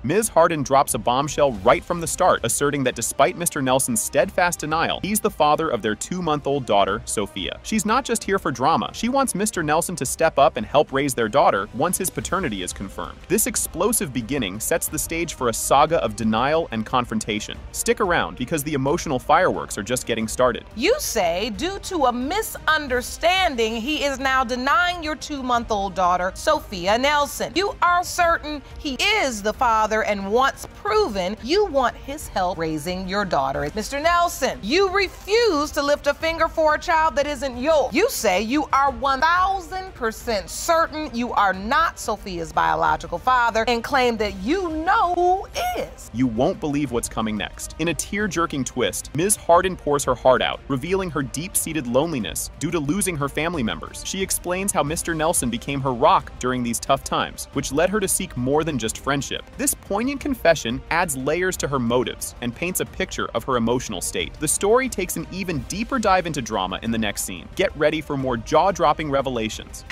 Ms. Harden drops a bombshell right from the start, asserting that despite Mr. Nelson's steadfast denial, he's the father of their 2-month-old daughter, Sophia. She's not just here for drama. She wants Mr. Nelson to step up and help raise their daughter once his paternity is confirmed. This explosive beginning sets the stage for a saga of denial and confrontation. Stick around, because the emotional fireworks are just getting started. You say, due to a misunderstanding, he is now denying your 2-month-old daughter, Sophia Nelson. You are certain he is the father, and once proven, you want his help raising your daughter. Mr. Nelson, you refuse to lift a finger for a child that isn't yours. You say you are 1000% certain you are not Sophia's biological father and claim that you know who is. You won't believe what's coming next. In a tear-jerking twist, Ms. Harden pours her heart out, revealing her deep-seated loneliness due to losing her family members. She explains how Mr. Nelson became her rock during these tough times, which led her to seek more than just friendship. This poignant confession adds layers to her motives and paints a picture of her emotional state. The story takes an even deeper dive into drama in the next scene. Get ready for more jaw-dropping revelations.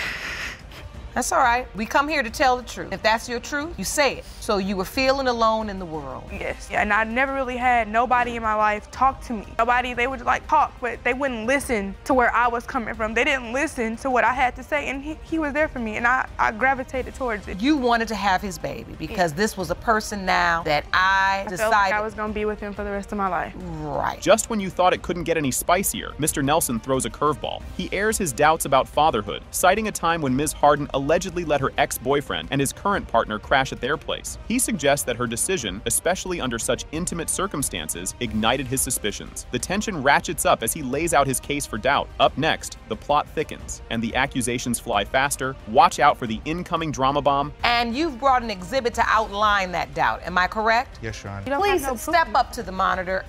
That's all right. We come here to tell the truth. If that's your truth, you say it. So you were feeling alone in the world. Yes. And I never really had nobody in my life talk to me. Nobody, they would like talk, but they wouldn't listen to where I was coming from. They didn't listen to what I had to say, and he was there for me, and I gravitated towards it. You wanted to have his baby because this was a person now that I decided felt like I was gonna be with him for the rest of my life. Right. Just when you thought it couldn't get any spicier, Mr. Nelson throws a curveball. He airs his doubts about fatherhood, citing a time when Ms. Harden allegedly let her ex-boyfriend and his current partner crash at their place. He suggests that her decision, especially under such intimate circumstances, ignited his suspicions. The tension ratchets up as he lays out his case for doubt. Up next, the plot thickens, and the accusations fly faster. Watch out for the incoming drama bomb. And you've brought an exhibit to outline that doubt. Am I correct? Yes, Your Honor. Please step up to the monitor.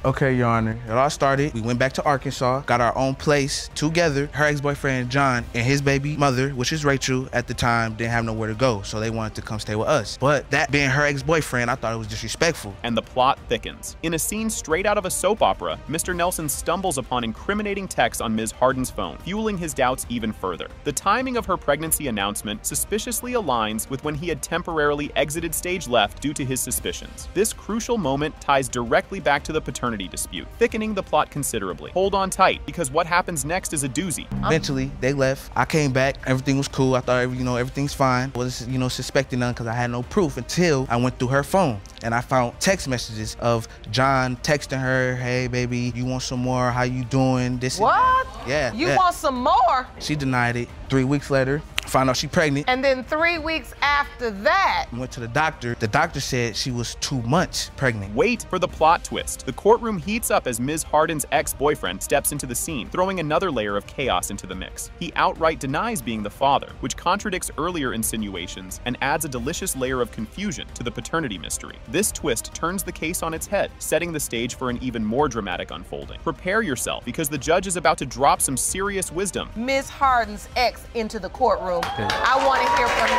Okay, Your Honor. It all started, we went back to Arkansas, got our own place together. Her ex-boyfriend, John, and his baby mother, which is Rachel, at the time, didn't have nowhere to go, so they wanted to come stay with us. But that being her ex-boyfriend, I thought it was disrespectful. And the plot thickens. In a scene straight out of a soap opera, Mr. Nelson stumbles upon incriminating texts on Ms. Harden's phone, fueling his doubts even further. The timing of her pregnancy announcement suspiciously aligns with when he had temporarily exited stage left due to his suspicions. This crucial moment ties directly back to the paternity dispute, thickening the plot considerably. Hold on tight, because what happens next is a doozy. Eventually, they left. I came back. Everything was cool. I thought, everything's fine. I wasn't, suspecting none because I had no proof until I went through her phone. And I found text messages of John texting her, "Hey, baby, you want some more? How you doing?" What? Yeah. You want some more? She denied it. 3 weeks later, found out she pregnant. And then 3 weeks after that, Went to the doctor. The doctor said she was 2 months pregnant. Wait for the plot twist. The courtroom heats up as Ms. Harden's ex-boyfriend steps into the scene, throwing another layer of chaos into the mix. He outright denies being the father, which contradicts earlier insinuations and adds a delicious layer of confusion to the paternity mystery. This twist turns the case on its head, setting the stage for an even more dramatic unfolding. Prepare yourself, because the judge is about to drop some serious wisdom. Ms. Harden's ex into the courtroom. Okay. I want to hear from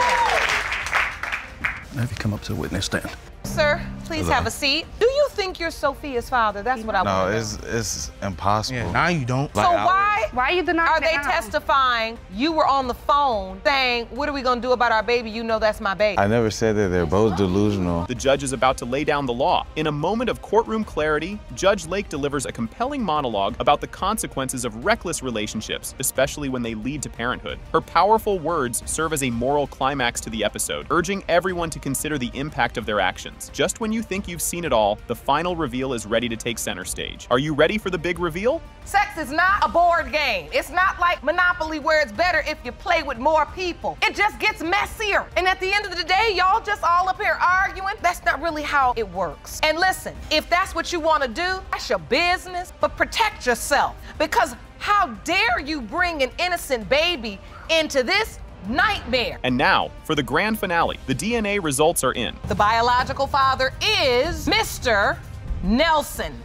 Have you come up to the witness stand? you. Sir, please have a seat. Do you think you're Sophia's father? That's what I want to know. No, it's impossible. Yeah, now you don't. So why are you denying are they now? testifying you were on the phone saying, "What are we going to do about our baby? You know that's my baby." I never said that. They're both delusional. The judge is about to lay down the law. In a moment of courtroom clarity, Judge Lake delivers a compelling monologue about the consequences of reckless relationships, especially when they lead to parenthood. Her powerful words serve as a moral climax to the episode, urging everyone to consider the impact of their actions. Just when you think you've seen it all, the final reveal is ready to take center stage. Are you ready for the big reveal? Sex is not a board game. It's not like Monopoly where it's better if you play with more people. It just gets messier. And at the end of the day, y'all just all up here arguing. That's not really how it works. And listen, if that's what you want to do, that's your business, but protect yourself. Because how dare you bring an innocent baby into this nightmare? And now, for the grand finale, the DNA results are in. The biological father is Mr. Nelson.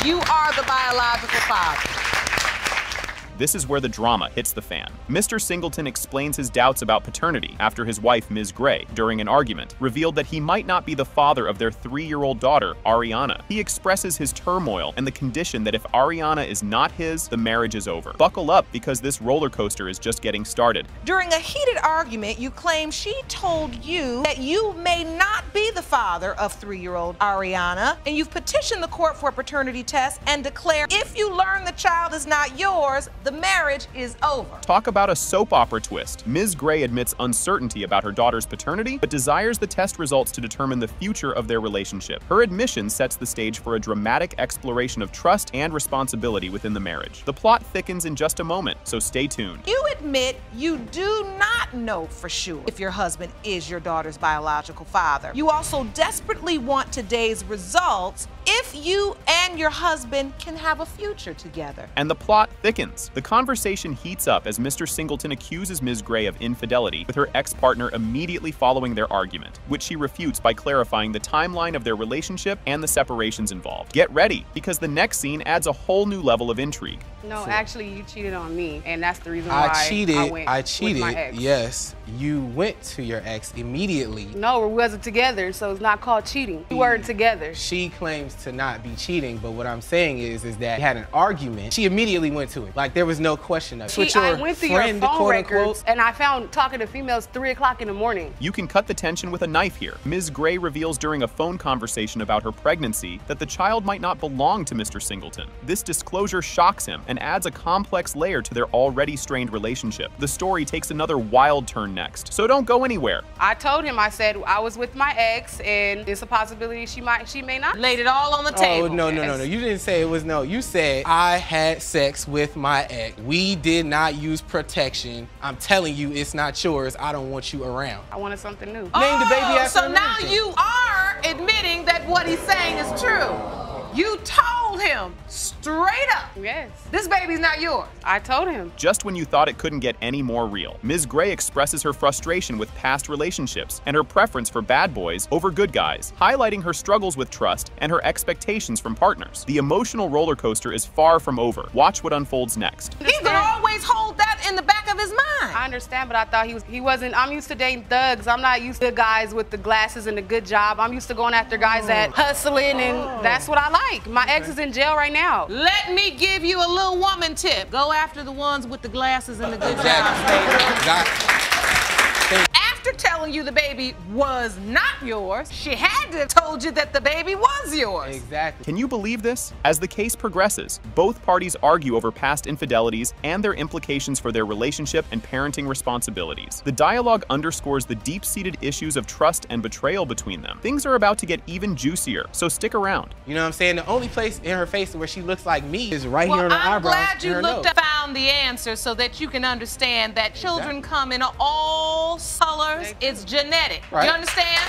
You are the biological father. This is where the drama hits the fan. Mr. Singleton explains his doubts about paternity after his wife, Ms. Gray, during an argument, revealed that he might not be the father of their 3-year-old daughter, Ariana. He expresses his turmoil and the condition that if Ariana is not his, the marriage is over. Buckle up, because this roller coaster is just getting started. During a heated argument, you claim she told you that you may not be the father of 3-year-old Ariana, and you've petitioned the court for a paternity test and declare if you learn the child is not yours, the marriage is over. Talk about a soap opera twist. Ms. Gray admits uncertainty about her daughter's paternity, but desires the test results to determine the future of their relationship. Her admission sets the stage for a dramatic exploration of trust and responsibility within the marriage. The plot thickens in just a moment, so stay tuned. You admit you do not know for sure if your husband is your daughter's biological father. You also desperately want today's results if you and your husband can have a future together. And the plot thickens. The conversation heats up as Mr. Singleton accuses Ms. Gray of infidelity, with her ex-partner immediately following their argument, which she refutes by clarifying the timeline of their relationship and the separations involved. Get ready, because the next scene adds a whole new level of intrigue. No, actually, you cheated on me, and that's the reason why I cheated. I cheated. With my ex. Yes, you went to your ex immediately. No, we wasn't together, so it's not called cheating. We weren't together. She claims to not be cheating, but what I'm saying is that we had an argument. She immediately went to it. Like, there was no question of it. I went through your phone records, and I found talking to females 3 o'clock in the morning. You can cut the tension with a knife here. Ms. Gray reveals during a phone conversation about her pregnancy that the child might not belong to Mr. Singleton. This disclosure shocks him and adds a complex layer to their already strained relationship. The story takes another wild turn next, so don't go anywhere. I told him, I said I was with my ex, and it's a possibility she may not. Laid it all on the table. Oh, no. You didn't say it was no. You said I had sex with my ex. We did not use protection. I'm telling you, it's not yours. I don't want you around. I wanted something new. Name the baby after so now you are admitting that what he's saying is true. You told him straight up. Yes. This baby's not yours. I told him. Just when you thought it couldn't get any more real, Ms. Gray expresses her frustration with past relationships and her preference for bad boys over good guys, highlighting her struggles with trust and her expectations from partners. The emotional roller coaster is far from over. Watch what unfolds next. He's gonna always hold that in the back of his mind. I understand, but I thought he wasn't. I'm used to dating thugs. I'm not used to guys with the glasses and the good job. I'm used to going after guys that hustling, and that's what I like. My ex is in jail right now. Let me give you a little woman tip. Go after the ones with the glasses and the good jobs, baby. After telling you the baby was not yours, she had to have told you that the baby was yours. Exactly. Can you believe this? As the case progresses, both parties argue over past infidelities and their implications for their relationship and parenting responsibilities. The dialogue underscores the deep-seated issues of trust and betrayal between them. Things are about to get even juicier, so stick around. You know what I'm saying? The only place in her face where she looks like me is right here on her eyebrows. Well, I'm glad you looked up, found the answer, so that you can understand that children come in all colors. It's genetic. Right. You understand?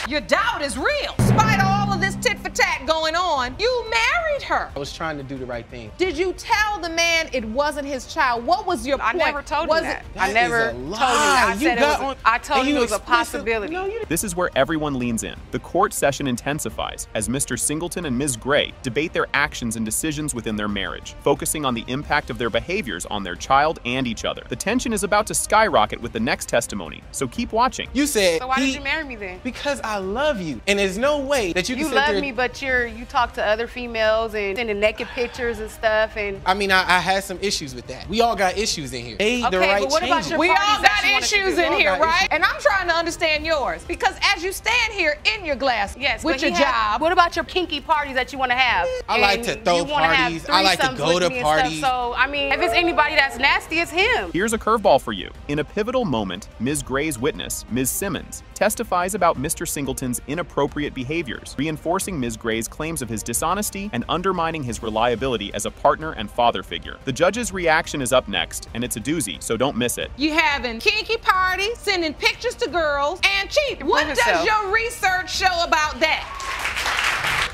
Your doubt is real. Despite all of this tit for tat going on, you married her. I was trying to do the right thing. Did you tell the man it wasn't his child? What was your point? I never told him that. I never told him that. I told him it was a possibility. This is where everyone leans in. The court session intensifies as Mr. Singleton and Ms. Gray debate their actions and decisions within their marriage, focusing on the impact of their behaviors on their child and each other. The tension is about to skyrocket with the next testimony, so keep watching. You said, so why did you marry me then? Because I love you, and there's no way that you can sit there. You love me, but you talk to other females and sending naked pictures and stuff, and I mean, I had some issues with that. We all got issues in here. Okay, but what about your We all parties that got you wanted to issues do? in here, right? And I'm trying to understand yours, because as you stand here in your glass with your job. What about your kinky parties that you want to have? I like to throw parties. I like to go to parties. So, I mean, if it's anybody that's nasty, it's him. Here's a curveball for you. In a pivotal moment, Ms. Gray's witness, Ms. Simmons, testifies about Mr. Singleton's inappropriate behaviors, reinforcing Ms. Gray's claims of his dishonesty and undermining his reliability as a partner and father figure. The judge's reaction is up next, and it's a doozy, so don't miss it. You having kinky parties, sending pictures to girls, and cheating. What does your research show about that?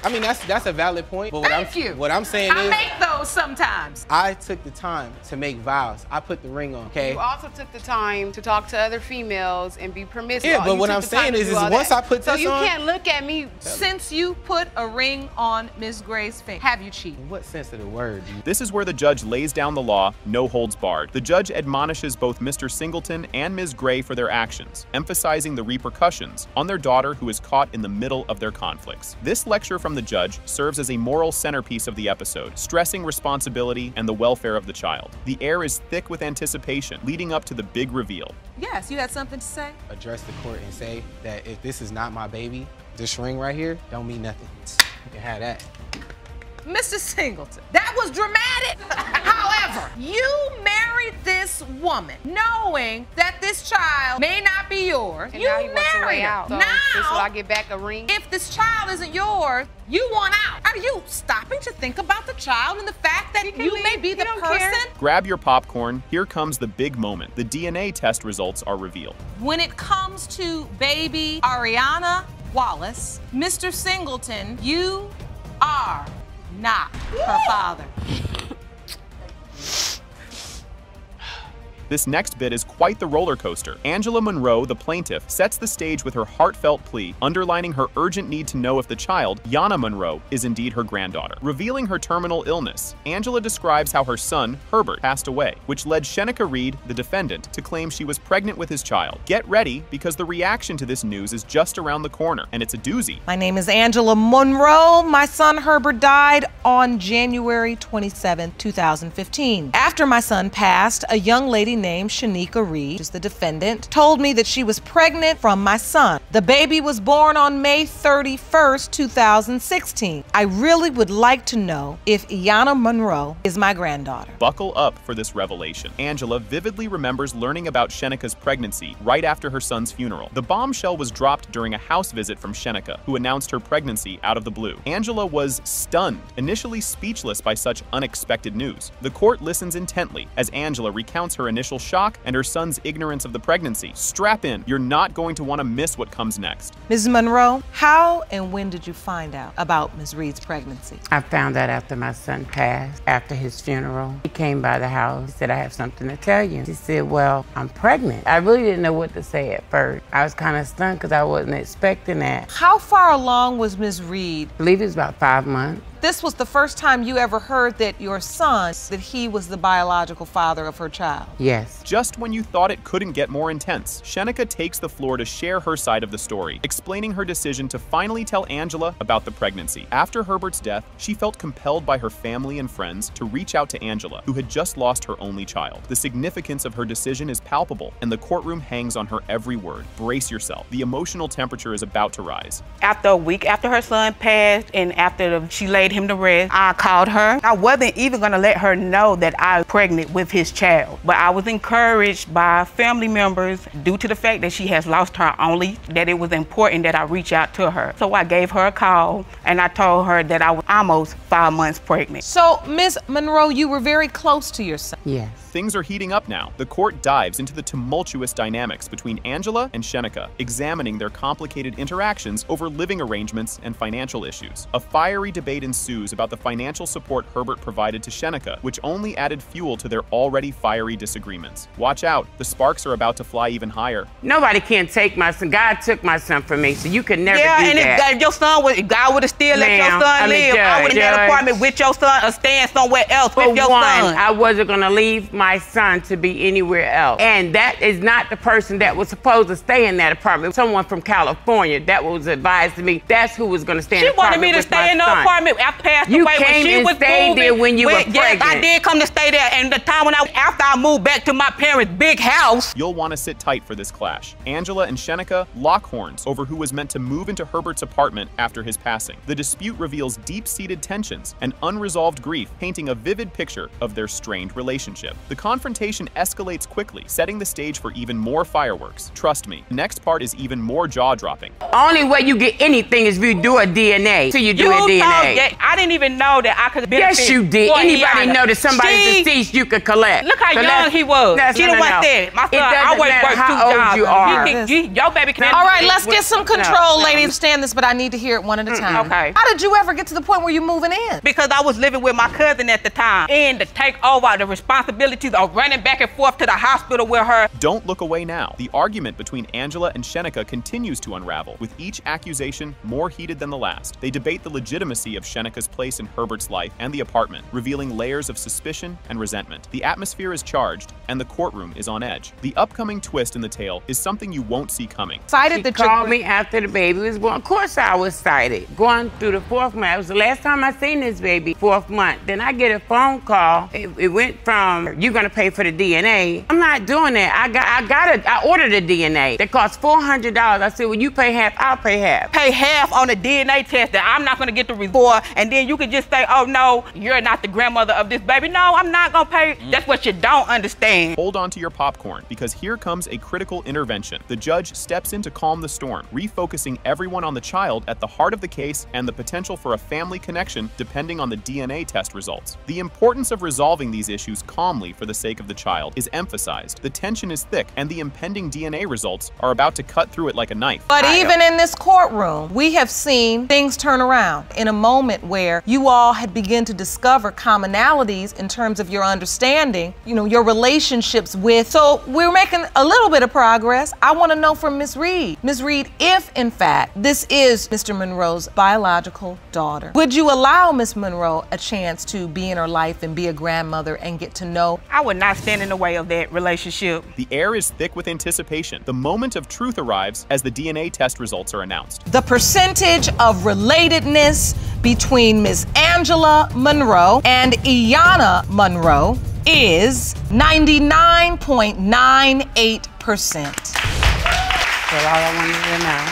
I mean, that's a valid point. But what I'm saying I is, make those sometimes. I took the time to make vows. I put the ring on, okay? You also took the time to talk to other females and be permissive. Yeah, but what I'm saying is once I put this on. So you can't look at me. Since you put a ring on Ms. Gray's finger, have you cheated? In what sense of the word? This is where the judge lays down the law, no holds barred. The judge admonishes both Mr. Singleton and Ms. Gray for their actions, emphasizing the repercussions on their daughter who is caught in the middle of their conflicts. This lecture from the judge serves as a moral centerpiece of the episode, stressing responsibility and the welfare of the child. The air is thick with anticipation, leading up to the big reveal. Yes, you had something to say? Address the court and say that if this is not my baby, this ring right here don't mean nothing. You can have that. Mr. Singleton, that was dramatic. However, you married this woman knowing that this child may not be yours. And you now he wants a way married her. out. So Now, this will I get back a ring? if this child isn't yours, you want out. Are you stopping to think about the child and the fact that you may be the person? Grab your popcorn. Here comes the big moment. The DNA test results are revealed. When it comes to baby Ariana Wallace, Mr. Singleton, you are not her father. This next bit is quite the roller coaster. Angela Monroe, the plaintiff, sets the stage with her heartfelt plea, underlining her urgent need to know if the child, Yana Monroe, is indeed her granddaughter. Revealing her terminal illness, Angela describes how her son, Herbert, passed away, which led Shenica Reed, the defendant, to claim she was pregnant with his child. Get ready, because the reaction to this news is just around the corner, and it's a doozy. My name is Angela Monroe. My son Herbert died on January 27, 2015. After my son passed, a young lady named Shenica Reed, is the defendant, told me that she was pregnant from my son. The baby was born on May 31st, 2016. I really would like to know if Yana Monroe is my granddaughter. Buckle up for this revelation. Angela vividly remembers learning about Shenica's pregnancy right after her son's funeral. The bombshell was dropped during a house visit from Shenica, who announced her pregnancy out of the blue. Angela was stunned, initially speechless by such unexpected news. The court listens intently as Angela recounts her initial shock and her son's ignorance of the pregnancy. Strap in, you're not going to want to miss what comes next. Ms. Monroe, how and when did you find out about Ms. Reed's pregnancy? I found out after my son passed, after his funeral. He came by the house, he said, I have something to tell you. He said, well, I'm pregnant. I really didn't know what to say at first. I was kind of stunned because I wasn't expecting that. How far along was Ms. Reed? I believe it was about 5 months. This was the first time you ever heard that your son, that he was the biological father of her child. Yes. Just when you thought it couldn't get more intense, Shenica takes the floor to share her side of the story, explaining her decision to finally tell Angela about the pregnancy. After Herbert's death, she felt compelled by her family and friends to reach out to Angela, who had just lost her only child. The significance of her decision is palpable, and the courtroom hangs on her every word. Brace yourself. The emotional temperature is about to rise. After a week after her son passed and after she laid him to rest, I called her. I wasn't even gonna let her know that I was pregnant with his child, but I was encouraged by family members due to the fact that she has lost her only, that it was important that I reach out to her. So I gave her a call and I told her that I was almost 5 months pregnant. So, Ms. Monroe, you were very close to your son. Yes. Things are heating up now. The court dives into the tumultuous dynamics between Angela and Shenica, examining their complicated interactions over living arrangements and financial issues. A fiery debate ensues about the financial support Herbert provided to Shenica, which only added fuel to their already fiery disagreements. Watch out, the sparks are about to fly even higher. Nobody can take my son. God took my son from me, so you can never do that. Yeah, and if your son was, God would have still let your son live. I was in that apartment with your son or staying somewhere else with your son. I wasn't gonna leave my son to be anywhere else. And that is not the person that was supposed to stay in that apartment. Someone from California that was advised to me, that's who was gonna stay in the apartment. She wanted me to stay in the apartment. I passed you away when she came was and stayed moving. there when you were pregnant. Yes, I did come to stay there. And the time when after I moved back to my parents' big house. You'll want to sit tight for this clash. Angela and Shenica lock horns over who was meant to move into Herbert's apartment after his passing. The dispute reveals deep-seated tensions and unresolved grief, painting a vivid picture of their strained relationship. The confrontation escalates quickly, setting the stage for even more fireworks. Trust me, the next part is even more jaw-dropping. Only way you get anything is if you do a DNA. So you do a DNA. I didn't even know that I could benefit. Yes, you did. Anybody know that somebody's deceased you could collect. Look how young he was. She didn't want that. My son always worked 2 jobs. You are. Your baby can. All right, let's get some control, ladies. Understand this, but I need to hear it one at a time. Okay. How did you ever get to the point where you're moving in? Because I was living with my cousin at the time, and to take over the responsibilities of running back and forth to the hospital with her. Don't look away now. The argument between Angela and Shenika continues to unravel, with each accusation more heated than the last. They debate the legitimacy of Shenika's place in Herbert's life and the apartment, revealing layers of suspicion and resentment. The atmosphere is charged, and the courtroom is on edge. The upcoming twist in the tale is something you won't see coming. She called me after the baby was born. Of course I was excited. Going through the 4th month. It was the last time I seen this baby, 4th month. Then I get a phone call. It went from, you're gonna pay for the DNA. I'm not doing that. I ordered a DNA that cost $400. I said, well, you pay half, I'll pay half. Pay half on a DNA test that I'm not gonna get the report, and then you can just say, oh no, you're not the grandmother of this baby. No, I'm not gonna pay. That's what you don't understand. Hold on to your popcorn, because here comes a critical intervention. The judge steps in to calm the storm, refocusing everyone on the child at the heart of the case and the potential for a family connection depending on the DNA test results. The importance of resolving these issues calmly for the sake of the child is emphasized. The tension is thick, and the impending DNA results are about to cut through it like a knife. But even in this courtroom, we have seen things turn around in a moment where you all had begun to discover commonalities in terms of your understanding, your relationships with. So we're making a little bit of progress. I want to know from Ms. Reed. Ms. Reed, if in fact this is Mr. Monroe's biological daughter, would you allow Ms. Monroe a chance to be in her life and be a grandmother and get to know? I would not stand in the way of that relationship. The air is thick with anticipation. The moment of truth arrives as the DNA test results are announced. The percentage of relatedness between Ms. Angela Monroe and Iyanna Monroe is 99.98%. That's all I wanted to know.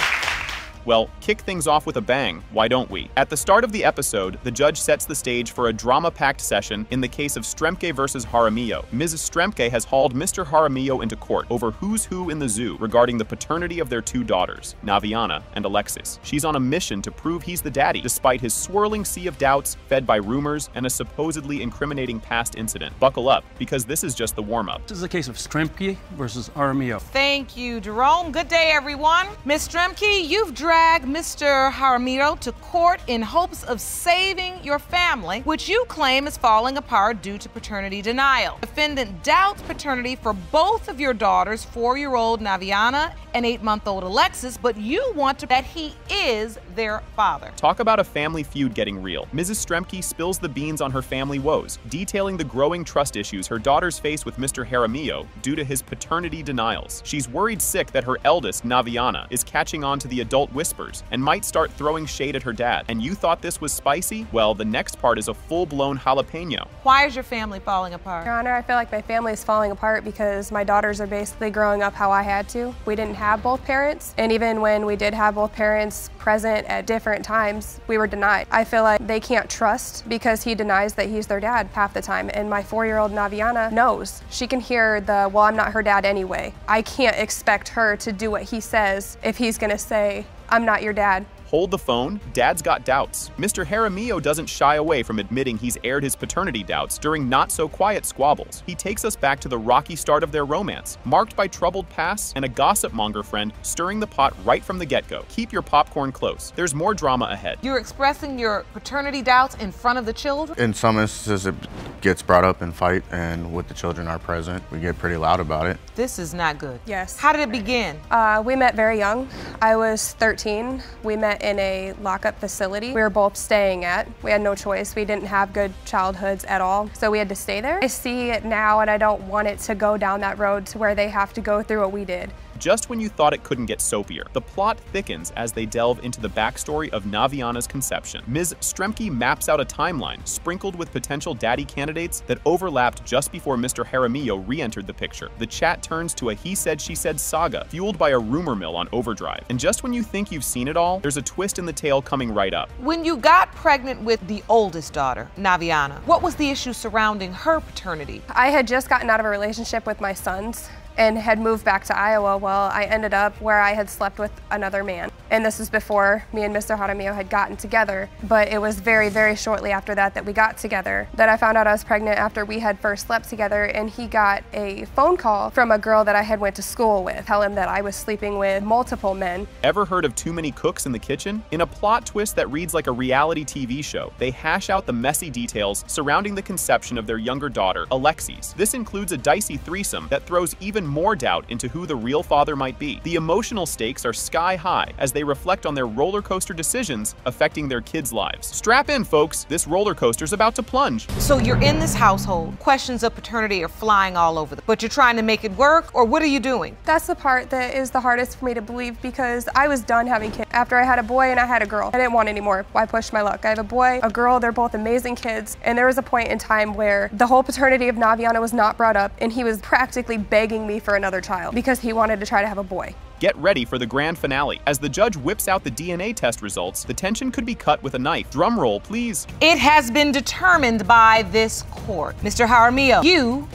Well, kick things off with a bang, why don't we? At the start of the episode, the judge sets the stage for a drama-packed session in the case of Stremke versus Jaramillo. Mrs. Stremke has hauled Mr. Jaramillo into court over who's who in the zoo regarding the paternity of their 2 daughters, Naviana and Alexis. She's on a mission to prove he's the daddy, despite his swirling sea of doubts fed by rumors and a supposedly incriminating past incident. Buckle up, because this is just the warm-up. This is a case of Stremke versus Jaramillo. Thank you, Jerome. Good day, everyone. Ms. Stremke, you've dragged Mr. Jaramillo to court in hopes of saving your family, which you claim is falling apart due to paternity denial. Defendant doubts paternity for both of your daughters, 4-year-old Naviana and 8-month-old Alexis, but you want that he is their father. Talk about a family feud getting real. Mrs. Stremke spills the beans on her family woes, detailing the growing trust issues her daughters face with Mr. Jaramillo due to his paternity denials. She's worried sick that her eldest, Naviana, is catching on to the adult whispers and might start throwing shade at her dad. And you thought this was spicy? Well, the next part is a full-blown jalapeno. Why is your family falling apart? Your Honor, I feel like my family is falling apart because my daughters are basically growing up how I had to. We didn't have both parents, and even when we did have both parents present at different times, we were denied. I feel like they can't trust because he denies that he's their dad half the time, and my 4-year-old Naviana knows. She can hear the, well, I'm not her dad anyway. I can't expect her to do what he says if he's gonna say, I'm not your dad. Hold the phone, Dad's got doubts. Mr. Jaramillo doesn't shy away from admitting he's aired his paternity doubts during not-so-quiet squabbles. He takes us back to the rocky start of their romance, marked by troubled pasts and a gossip-monger friend stirring the pot right from the get-go. Keep your popcorn close. There's more drama ahead. You're expressing your paternity doubts in front of the children? In some instances, it gets brought up in fight, and with the children are present, we get pretty loud about it. This is not good. Yes. How did it begin? We met very young. I was 13. We met in a lockup facility we were both staying at. We had no choice. We didn't have good childhoods at all, so we had to stay there. I see it now, and I don't want it to go down that road to where they have to go through what we did. Just when you thought it couldn't get soapier, the plot thickens as they delve into the backstory of Naviana's conception. Ms. Stremke maps out a timeline sprinkled with potential daddy candidates that overlapped just before Mr. Jaramillo re-entered the picture. The chat turns to a he said she said saga, fueled by a rumor mill on overdrive. And just when you think you've seen it all, there's a twist in the tale coming right up. When you got pregnant with the oldest daughter, Naviana, what was the issue surrounding her paternity? I had just gotten out of a relationship with my sons and had moved back to Iowa. Well, I ended up where I had slept with another man. And this is before me and Mr. Jaramillo had gotten together. But it was very, very shortly after that we got together that I found out I was pregnant after we had first slept together, and he got a phone call from a girl that I had went to school with, tell him that I was sleeping with multiple men. Ever heard of too many cooks in the kitchen? In a plot twist that reads like a reality TV show, they hash out the messy details surrounding the conception of their younger daughter, Alexis. This includes a dicey threesome that throws even more doubt into who the real father might be. The emotional stakes are sky high as they reflect on their roller coaster decisions affecting their kids' lives. Strap in, folks. This roller coaster's about to plunge. So you're in this household. Questions of paternity are flying all over but you're trying to make it work, or what are you doing? That's the part that is the hardest for me to believe, because I was done having kids. After I had a boy and I had a girl, I didn't want any more. Why push my luck? I have a boy, a girl, they're both amazing kids. And there was a point in time where the whole paternity of Naviana was not brought up, and he was practically begging me for another child because he wanted to try to have a boy. Get ready for the grand finale. As the judge whips out the DNA test results, the tension could be cut with a knife. Drum roll, please. It has been determined by this court. Mr. Jaramillo, you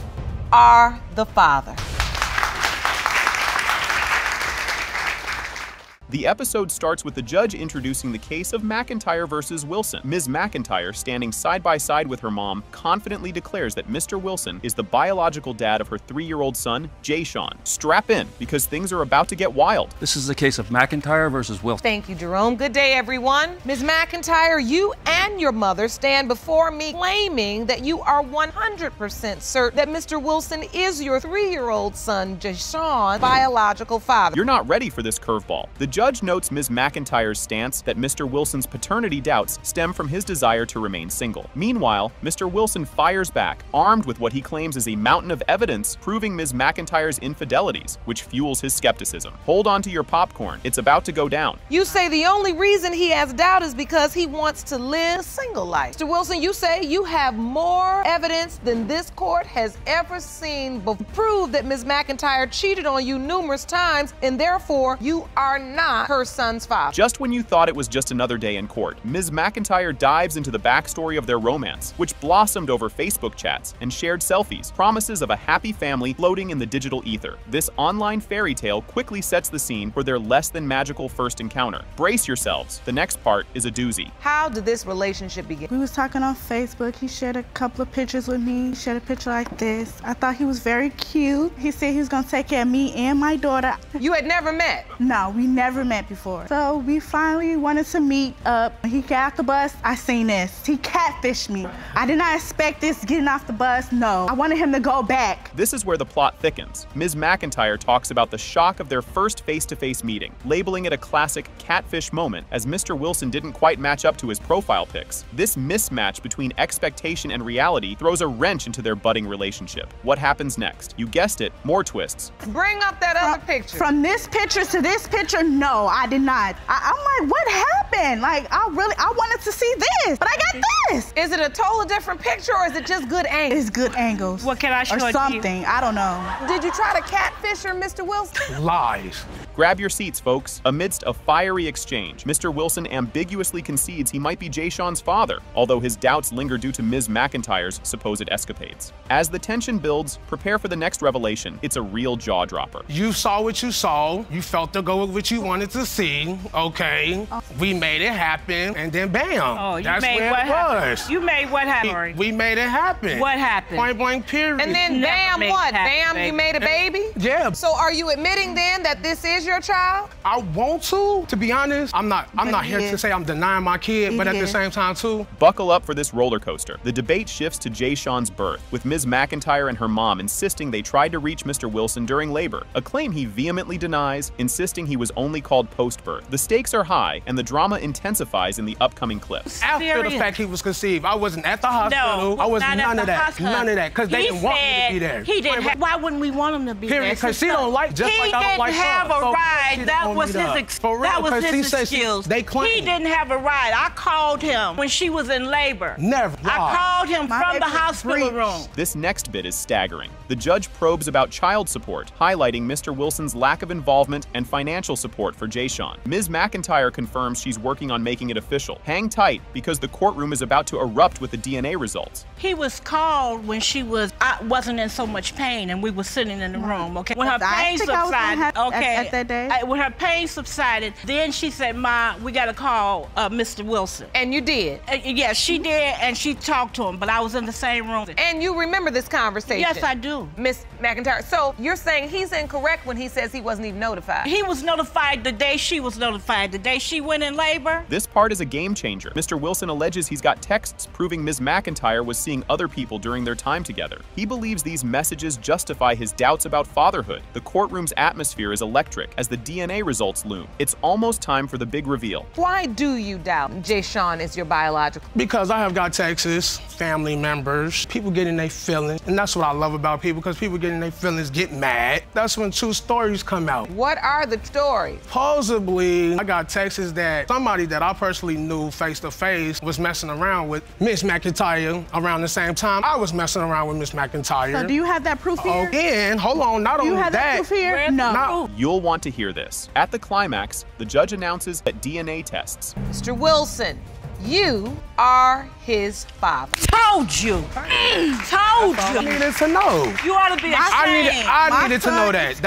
are the father. The episode starts with the judge introducing the case of McIntyre versus Wilson. Ms. McIntyre, standing side by side with her mom, confidently declares that Mr. Wilson is the biological dad of her 3-year-old son, Jay-Sean. Strap in, because things are about to get wild. This is the case of McIntyre versus Wilson. Thank you, Jerome. Good day, everyone. Ms. McIntyre, you and your mother stand before me claiming that you are 100% certain that Mr. Wilson is your 3-year-old son, Jay-Sean's biological father. You're not ready for this curveball. The judge notes Ms. McIntyre's stance that Mr. Wilson's paternity doubts stem from his desire to remain single. Meanwhile, Mr. Wilson fires back, armed with what he claims is a mountain of evidence proving Ms. McIntyre's infidelities, which fuels his skepticism. Hold on to your popcorn. It's about to go down. You say the only reason he has doubt is because he wants to live a single life. Mr. Wilson, you say you have more evidence than this court has ever seen to prove that Ms. McIntyre cheated on you numerous times, and therefore you are not her son's father. Just when you thought it was just another day in court, Ms. McIntyre dives into the backstory of their romance, which blossomed over Facebook chats and shared selfies, promises of a happy family floating in the digital ether. This online fairy tale quickly sets the scene for their less than magical first encounter. Brace yourselves, the next part is a doozy. How did this relationship begin? We was talking on Facebook. He shared a couple of pictures with me. He shared a picture like this. I thought he was very cute. He said he was gonna take care of me and my daughter. You had never met? No, we never met before. So we finally wanted to meet up. He got off the bus, I seen this. He catfished me. I did not expect this getting off the bus, no. I wanted him to go back. This is where the plot thickens. Ms. McIntyre talks about the shock of their first face-to-face meeting, labeling it a classic catfish moment as Mr. Wilson didn't quite match up to his profile pics. This mismatch between expectation and reality throws a wrench into their budding relationship. What happens next? You guessed it, more twists. Bring up that other picture. From this picture to this picture, no, I did not. I'm like, what happened? Like, I wanted to see this, but I got this. Is it a totally different picture, or is it just good angles? It's good angles. What can I show or you? something, I don't know. Did you try to catfish her, Mr. Wilson? Lies. Grab your seats, folks. Amidst a fiery exchange, Mr. Wilson ambiguously concedes he might be Jay-Sean's father, although his doubts linger due to Ms. McIntyre's supposed escapades. As the tension builds, prepare for the next revelation. It's a real jaw-dropper. You saw what you saw. You felt to go with what you wanted to see. Okay. We made it happen, and then bam. Oh, you that's made where what it happen? was. You made what happen? We made it happen. What happened? Point blank period. And then Never bam, make what? it happen, Bam, baby. you made a baby? Yeah. So are you admitting then that this is is your child? I want to be honest. I'm not here to say I'm denying my kid, but at the same time too. Buckle up for this roller coaster. The debate shifts to Jay Sean's birth, with Ms. McIntyre and her mom insisting they tried to reach Mr. Wilson during labor, a claim he vehemently denies, insisting he was only called post-birth. The stakes are high, and the drama intensifies in the upcoming clips. After the fact he was conceived, I wasn't at the hospital. I wasn't none of that. None of that, because they didn't want me to be there. He didn't have, why wouldn't we want him to be there? Because she don't like, just like I don't like her. He didn't have a ride. That was his excuse. They claim. He didn't have a ride. I called him when she was in labor. Never. I called him from the hospital room. This next bit is staggering. The judge probes about child support, highlighting Mr. Wilson's lack of involvement and financial support for Jay Sean. Ms. McIntyre confirms she's working on making it official. Hang tight, because the courtroom is about to erupt with the DNA results. He was called when I wasn't in so much pain, and we were sitting in the room, okay? When her pain subsided, at that day. When her pain subsided, then she said, Ma, we gotta call Mr. Wilson. And you did? Yes, she did, and she talked to him, but I was in the same room. And you remember this conversation? Yes, I do. Miss McIntyre, so you're saying he's incorrect when he says he wasn't even notified? He was notified the day she was notified, the day she went in labor. This part is a game changer. Mr. Wilson alleges he's got texts proving Ms. McIntyre was seeing other people during their time together. He believes these messages justify his doubts about fatherhood. The courtroom's atmosphere is electric as the DNA results loom. It's almost time for the big reveal. Why do you doubt Jay Sean is your biological? Because I have got texts, family members, people getting their feelings, and that's what I love about people, because people getting their feelings get mad. That's when two stories come out. What are the stories? Supposedly, I got texts that somebody that I personally knew face to face was messing around with Miss McIntyre around the same time I was messing around with Miss McIntyre. So do you have that proof here? Again, hold on, not only that. Do you have that proof here? No. You'll want to hear this. At the climax, the judge announces that DNA tests. Mr. Wilson, you are his father. Told you. Told you. I needed to know. You ought to be ashamed. I needed to know that.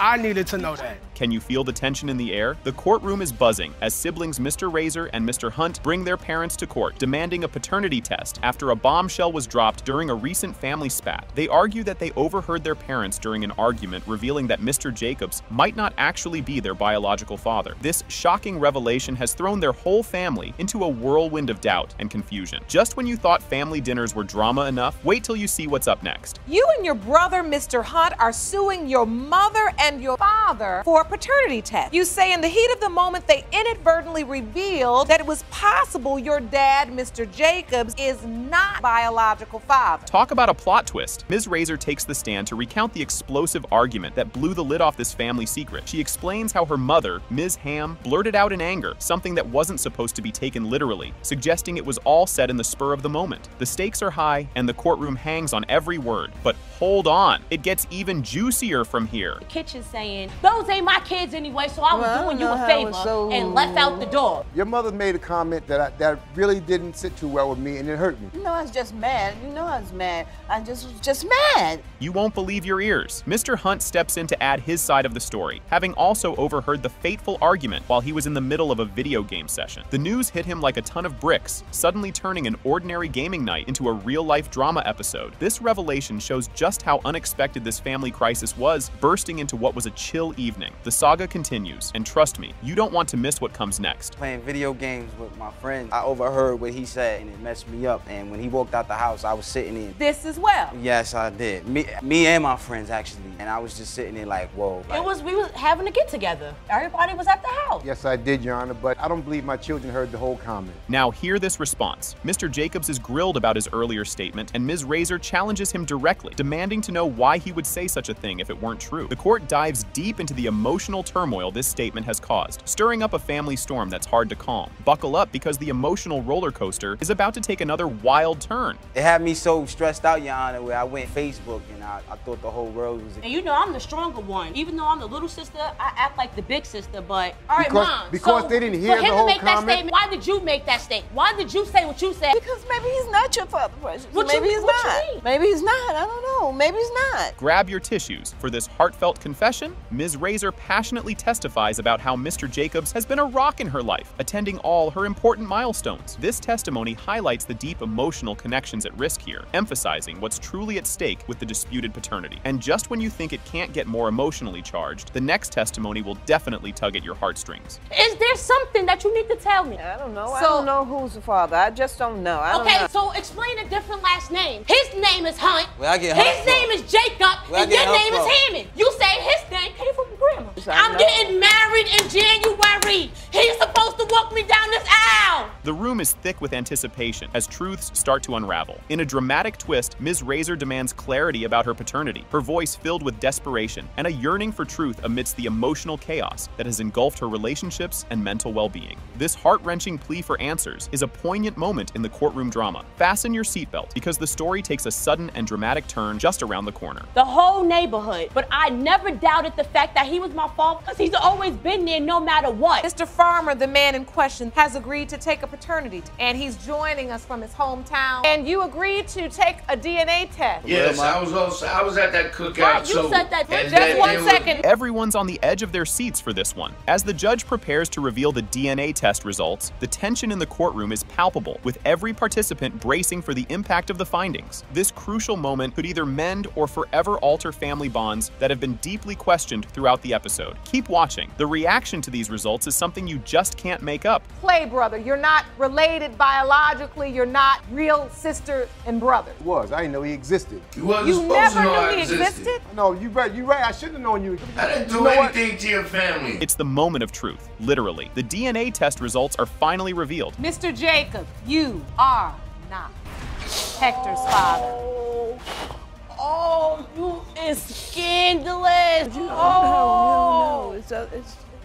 I needed to know that. Can you feel the tension in the air? The courtroom is buzzing as siblings Mr. Razor and Mr. Hunt bring their parents to court, demanding a paternity test after a bombshell was dropped during a recent family spat. They argue that they overheard their parents during an argument, revealing that Mr. Jacobs might not actually be their biological father. This shocking revelation has thrown their whole family into a whirlwind of doubt and confusion. Just when you thought family dinners were drama enough, wait till you see what's up next. You and your brother, Mr. Hunt, are suing your mother and your father for paternity test. You say in the heat of the moment they inadvertently revealed that it was possible your dad, Mr. Jacobs, is not biological father. Talk about a plot twist. Ms. Razor takes the stand to recount the explosive argument that blew the lid off this family secret. She explains how her mother, Ms. Ham, blurted out in anger something that wasn't supposed to be taken literally, suggesting it was all said in the spur of the moment. The stakes are high and the courtroom hangs on every word. But hold on, it gets even juicier from here. The kitchen saying, those ain't my kids anyway, so I was doing you a favor and left out the door. Your mother made a comment that really didn't sit too well with me, and it hurt me. You know I was just mad. You know I was mad. I just was just mad. You won't believe your ears. Mr. Hunt steps in to add his side of the story, having also overheard the fateful argument while he was in the middle of a video game session. The news hit him like a ton of bricks, suddenly turning an ordinary gaming night into a real-life drama episode. This revelation shows just how unexpected this family crisis was, bursting into what was a chill evening. The saga continues, and trust me, you don't want to miss what comes next. Playing video games with my friends, I overheard what he said, and it messed me up. And when he walked out the house, I was sitting in. This as well? Yes, I did. Me and my friends, actually. And I was just sitting there like, whoa. We was having a get-together. Everybody was at the house. Yes, I did, Your Honor, but I don't believe my children heard the whole comment. Now hear this response. Mr. Jacobs is grilled about his earlier statement, and Ms. Razor challenges him directly, demanding to know why he would say such a thing if it weren't true. The court dives deep into the emotional turmoil this statement has caused, stirring up a family storm that's hard to calm. Buckle up, because the emotional roller coaster is about to take another wild turn. It had me so stressed out, Your Honor, where I went Facebook and I thought the whole world was... And you know I'm the stronger one. Even though I'm the little sister, I act like the big sister, but... All right, Mom, because they didn't hear the whole comment. For him to make that statement, why did you make that statement? Why did you say what you said? Because maybe he's not your father, Precious. Maybe he's not. Maybe he's not. I don't know. Maybe he's not. Grab your tissues for this heartfelt confession. Ms. Razor passionately testifies about how Mr. Jacobs has been a rock in her life, attending all her important milestones. This testimony highlights the deep emotional connections at risk here, emphasizing what's truly at stake with the disputed paternity. And just when you think it can't get more emotionally charged, the next testimony will definitely tug at your heartstrings. Is there something that you need to tell me? I don't know. I don't know who's the father. I just don't know. I don't Okay, know. so explain a different last name. His name is Hunt. Where I get Hunt His from? name is Jacob. Where I And get your Hunt name from? is Hammond. You say his name came from grandma. I I'm know. getting married in January. He's supposed to walk me down this aisle. The room is thick with anticipation as truths start to unravel. In a dramatic twist, Ms. Razor demands clarity about her paternity, her voice filled with desperation and a yearning for truth amidst the emotional chaos that has engulfed her relationships and mental well-being. This heart-wrenching plea for answers is a poignant moment in the courtroom drama. Fasten your seatbelt because the story takes a sudden and dramatic turn just around the corner. The whole neighborhood. But I never doubted the fact that he was my father because he's always been there no matter what. Mr. Farmer, the man in question, has agreed to take a paternity test, and he's joining us from his hometown. And you agreed to take a DNA test. Yes, I was at that cookout. Right, you said that. Just 1 second. Everyone's on the edge of their seats for this one. As the judge prepares to reveal the DNA test results, the tension in the courtroom is palpable, with every participant bracing for the impact of the findings. This crucial moment could either mend or forever alter family bonds that have been deeply questioned throughout the episode. Keep watching. The reaction to these results is something you just can't make up. Play brother, you're not related biologically, you're not real sister and brother. He was. I didn't know he existed. You wasn't You supposed never to know knew I he existed? No, you're right. You're right. I should have known you. I didn't do You know what? anything to your family. It's the moment of truth, literally. The DNA test results are finally revealed. Mr. Jacob, you are not Hector's father. Oh, you is scandalous. No.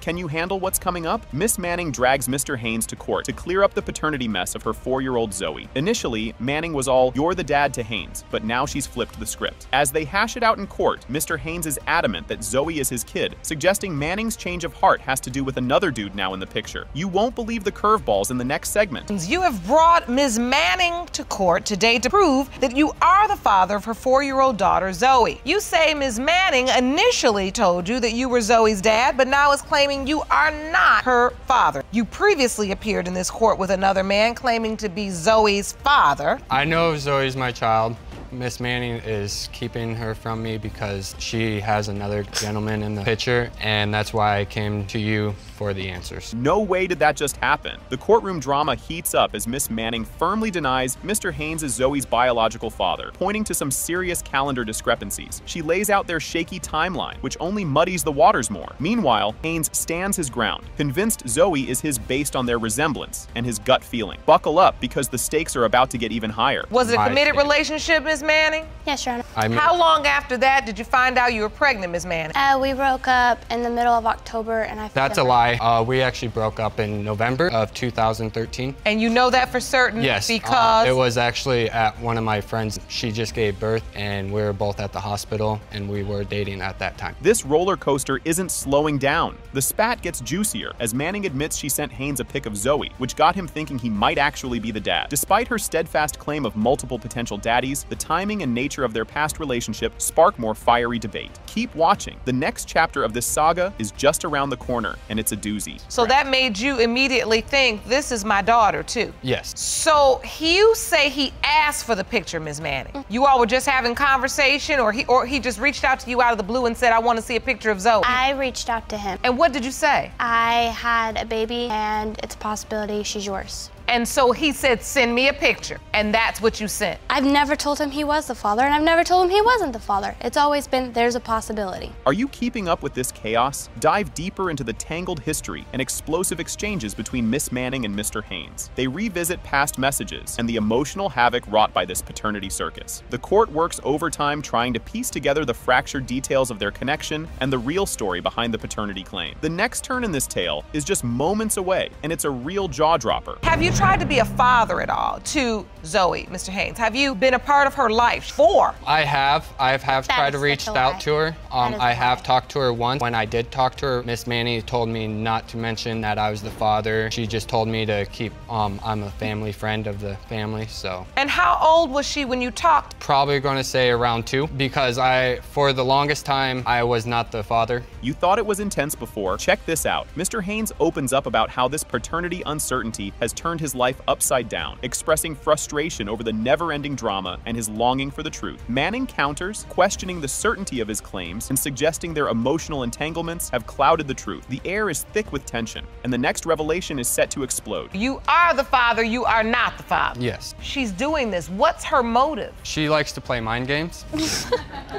Can you handle what's coming up? Miss Manning drags Mr. Haynes to court to clear up the paternity mess of her 4-year-old Zoe. Initially, Manning was all, "You're the dad" to Haynes, but now she's flipped the script. As they hash it out in court, Mr. Haynes is adamant that Zoe is his kid, suggesting Manning's change of heart has to do with another dude now in the picture. You won't believe the curveballs in the next segment. You have brought Ms. Manning to court today to prove that you are the father of her 4-year-old daughter, Zoe. You say Ms. Manning initially told you that you were Zoe's dad, but now is claiming you are not her father. You previously appeared in this court with another man claiming to be Zoe's father. I know Zoe's my child. Miss Manning is keeping her from me because she has another gentleman in the picture, and that's why I came to you for the answers. No way did that just happen. The courtroom drama heats up as Miss Manning firmly denies Mr. Haynes is Zoe's biological father, pointing to some serious calendar discrepancies. She lays out their shaky timeline, which only muddies the waters more. Meanwhile, Haynes stands his ground, convinced Zoe is his based on their resemblance and his gut feeling. Buckle up because the stakes are about to get even higher. Was it a committed relationship, Ms. Manning? Yes, Your Honor. How long after that did you find out you were pregnant, Ms. Manning? We broke up in the middle of October, and I. That's a lie. We actually broke up in November of 2013. And you know that for certain? Yes. Because? It was actually at one of my friends. She just gave birth, and we were both at the hospital, and we were dating at that time. This roller coaster isn't slowing down. The spat gets juicier as Manning admits she sent Haynes a pic of Zoe, which got him thinking he might actually be the dad. Despite her steadfast claim of multiple potential daddies, the timing and nature of their past relationship spark more fiery debate. Keep watching. The next chapter of this saga is just around the corner, and it's a doozy. So that made you immediately think, this is my daughter, too? Yes. So you say he asked for the picture, Ms. Manning. You all were just having conversation, or he just reached out to you out of the blue and said, I want to see a picture of Zoe? I reached out to him. And what did you say? I had a baby, and it's a possibility she's yours. And so he said, send me a picture, and that's what you sent. I've never told him he was the father, and I've never told him he wasn't the father. It's always been, there's a possibility. Are you keeping up with this chaos? Dive deeper into the tangled history and explosive exchanges between Miss Manning and Mr. Haynes. They revisit past messages and the emotional havoc wrought by this paternity circus. The court works overtime trying to piece together the fractured details of their connection and the real story behind the paternity claim. The next turn in this tale is just moments away, and it's a real jaw-dropper. Have you tried tried to be a father at all to Zoe, Mr. Haynes? Have you been a part of her life? I have tried to reach out to her. I have talked to her once. When I did talk to her, Miss Manny told me not to mention that I was the father. She just told me to keep, I'm a family friend of the family, so. And how old was she when you talked? Probably going to say around 2, because for the longest time, I was not the father. You thought it was intense before? Check this out. Mr. Haynes opens up about how this paternity uncertainty has turned his life upside down, expressing frustration over the never-ending drama and his longing for the truth. Manning counters, questioning the certainty of his claims and suggesting their emotional entanglements have clouded the truth. The air is thick with tension, and the next revelation is set to explode. You are the father, you are not the father. Yes. She's doing this. What's her motive? She likes to play mind games.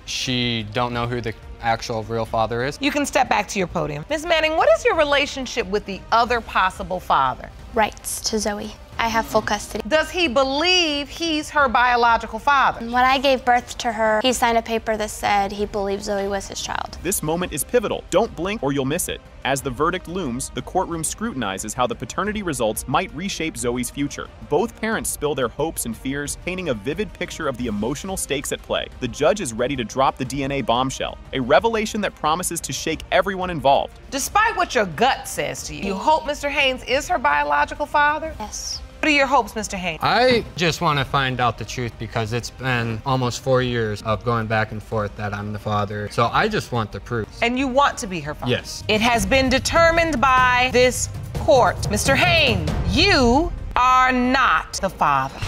She don't know who the actual real father is. You can step back to your podium. Ms. Manning, what is your relationship with the other possible father? Rights to Zoe. I have full custody. Does he believe he's her biological father? When I gave birth to her, he signed a paper that said he believed Zoe was his child. This moment is pivotal. Don't blink or you'll miss it. As the verdict looms, the courtroom scrutinizes how the paternity results might reshape Zoe's future. Both parents spill their hopes and fears, painting a vivid picture of the emotional stakes at play. The judge is ready to drop the DNA bombshell, a revelation that promises to shake everyone involved. Despite what your gut says to you, you hope Mr. Haynes is her biological father? Yes. What are your hopes, Mr. Haynes? I just want to find out the truth because it's been almost 4 years of going back and forth that I'm the father. So I just want the proof. And you want to be her father? Yes. It has been determined by this court. Mr. Haynes, you are not the father.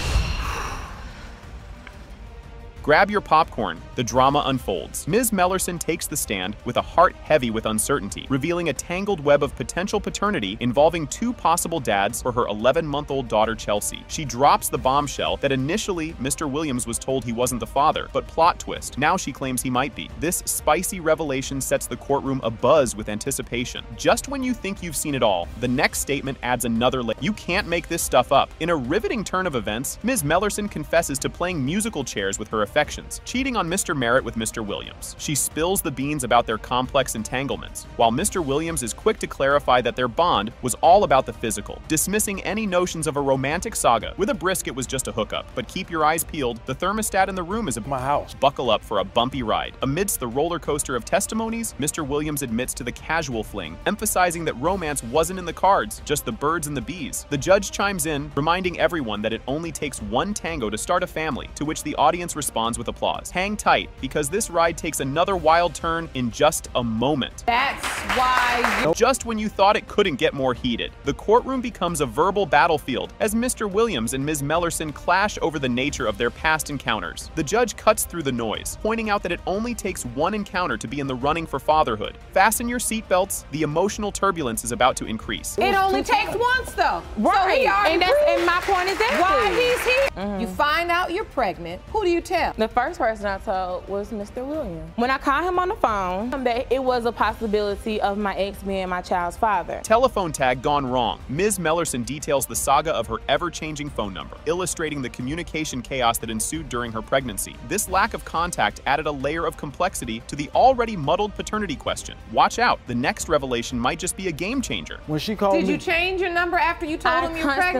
Grab your popcorn. The drama unfolds. Ms. Mellerson takes the stand with a heart heavy with uncertainty, revealing a tangled web of potential paternity involving 2 possible dads for her 11-month-old daughter, Chelsea. She drops the bombshell that initially Mr. Williams was told he wasn't the father, but plot twist, now she claims he might be. This spicy revelation sets the courtroom abuzz with anticipation. Just when you think you've seen it all, the next statement adds another layer. You can't make this stuff up. In a riveting turn of events, Ms. Mellerson confesses to playing musical chairs with her affections, cheating on Mr. Merritt with Mr. Williams. She spills the beans about their complex entanglements, while Mr. Williams is quick to clarify that their bond was all about the physical, dismissing any notions of a romantic saga. With a brisk, it was just a hookup, but keep your eyes peeled. The thermostat in the room is my house. Buckle up for a bumpy ride. Amidst the roller coaster of testimonies, Mr. Williams admits to the casual fling, emphasizing that romance wasn't in the cards, just the birds and the bees. The judge chimes in, reminding everyone that it only takes one tango to start a family, to which the audience responds with applause. Hang tight, because this ride takes another wild turn in just a moment. That's why Just when you thought it couldn't get more heated, the courtroom becomes a verbal battlefield as Mr. Williams and Ms. Mellerson clash over the nature of their past encounters. The judge cuts through the noise, pointing out that it only takes one encounter to be in the running for fatherhood. Fasten your seatbelts, the emotional turbulence is about to increase. It only takes once, though. Right. And my point is that why he's here. You find out you're pregnant. Who do you tell? The first person I told was Mr. Williams. When I called him on the phone, that it was a possibility of my ex being my child's father. Telephone tag gone wrong. Ms. Mellerson details the saga of her ever-changing phone number, illustrating the communication chaos that ensued during her pregnancy. This lack of contact added a layer of complexity to the already muddled paternity question. Watch out, the next revelation might just be a game changer. When she called Did you change your number after you told him you're pregnant?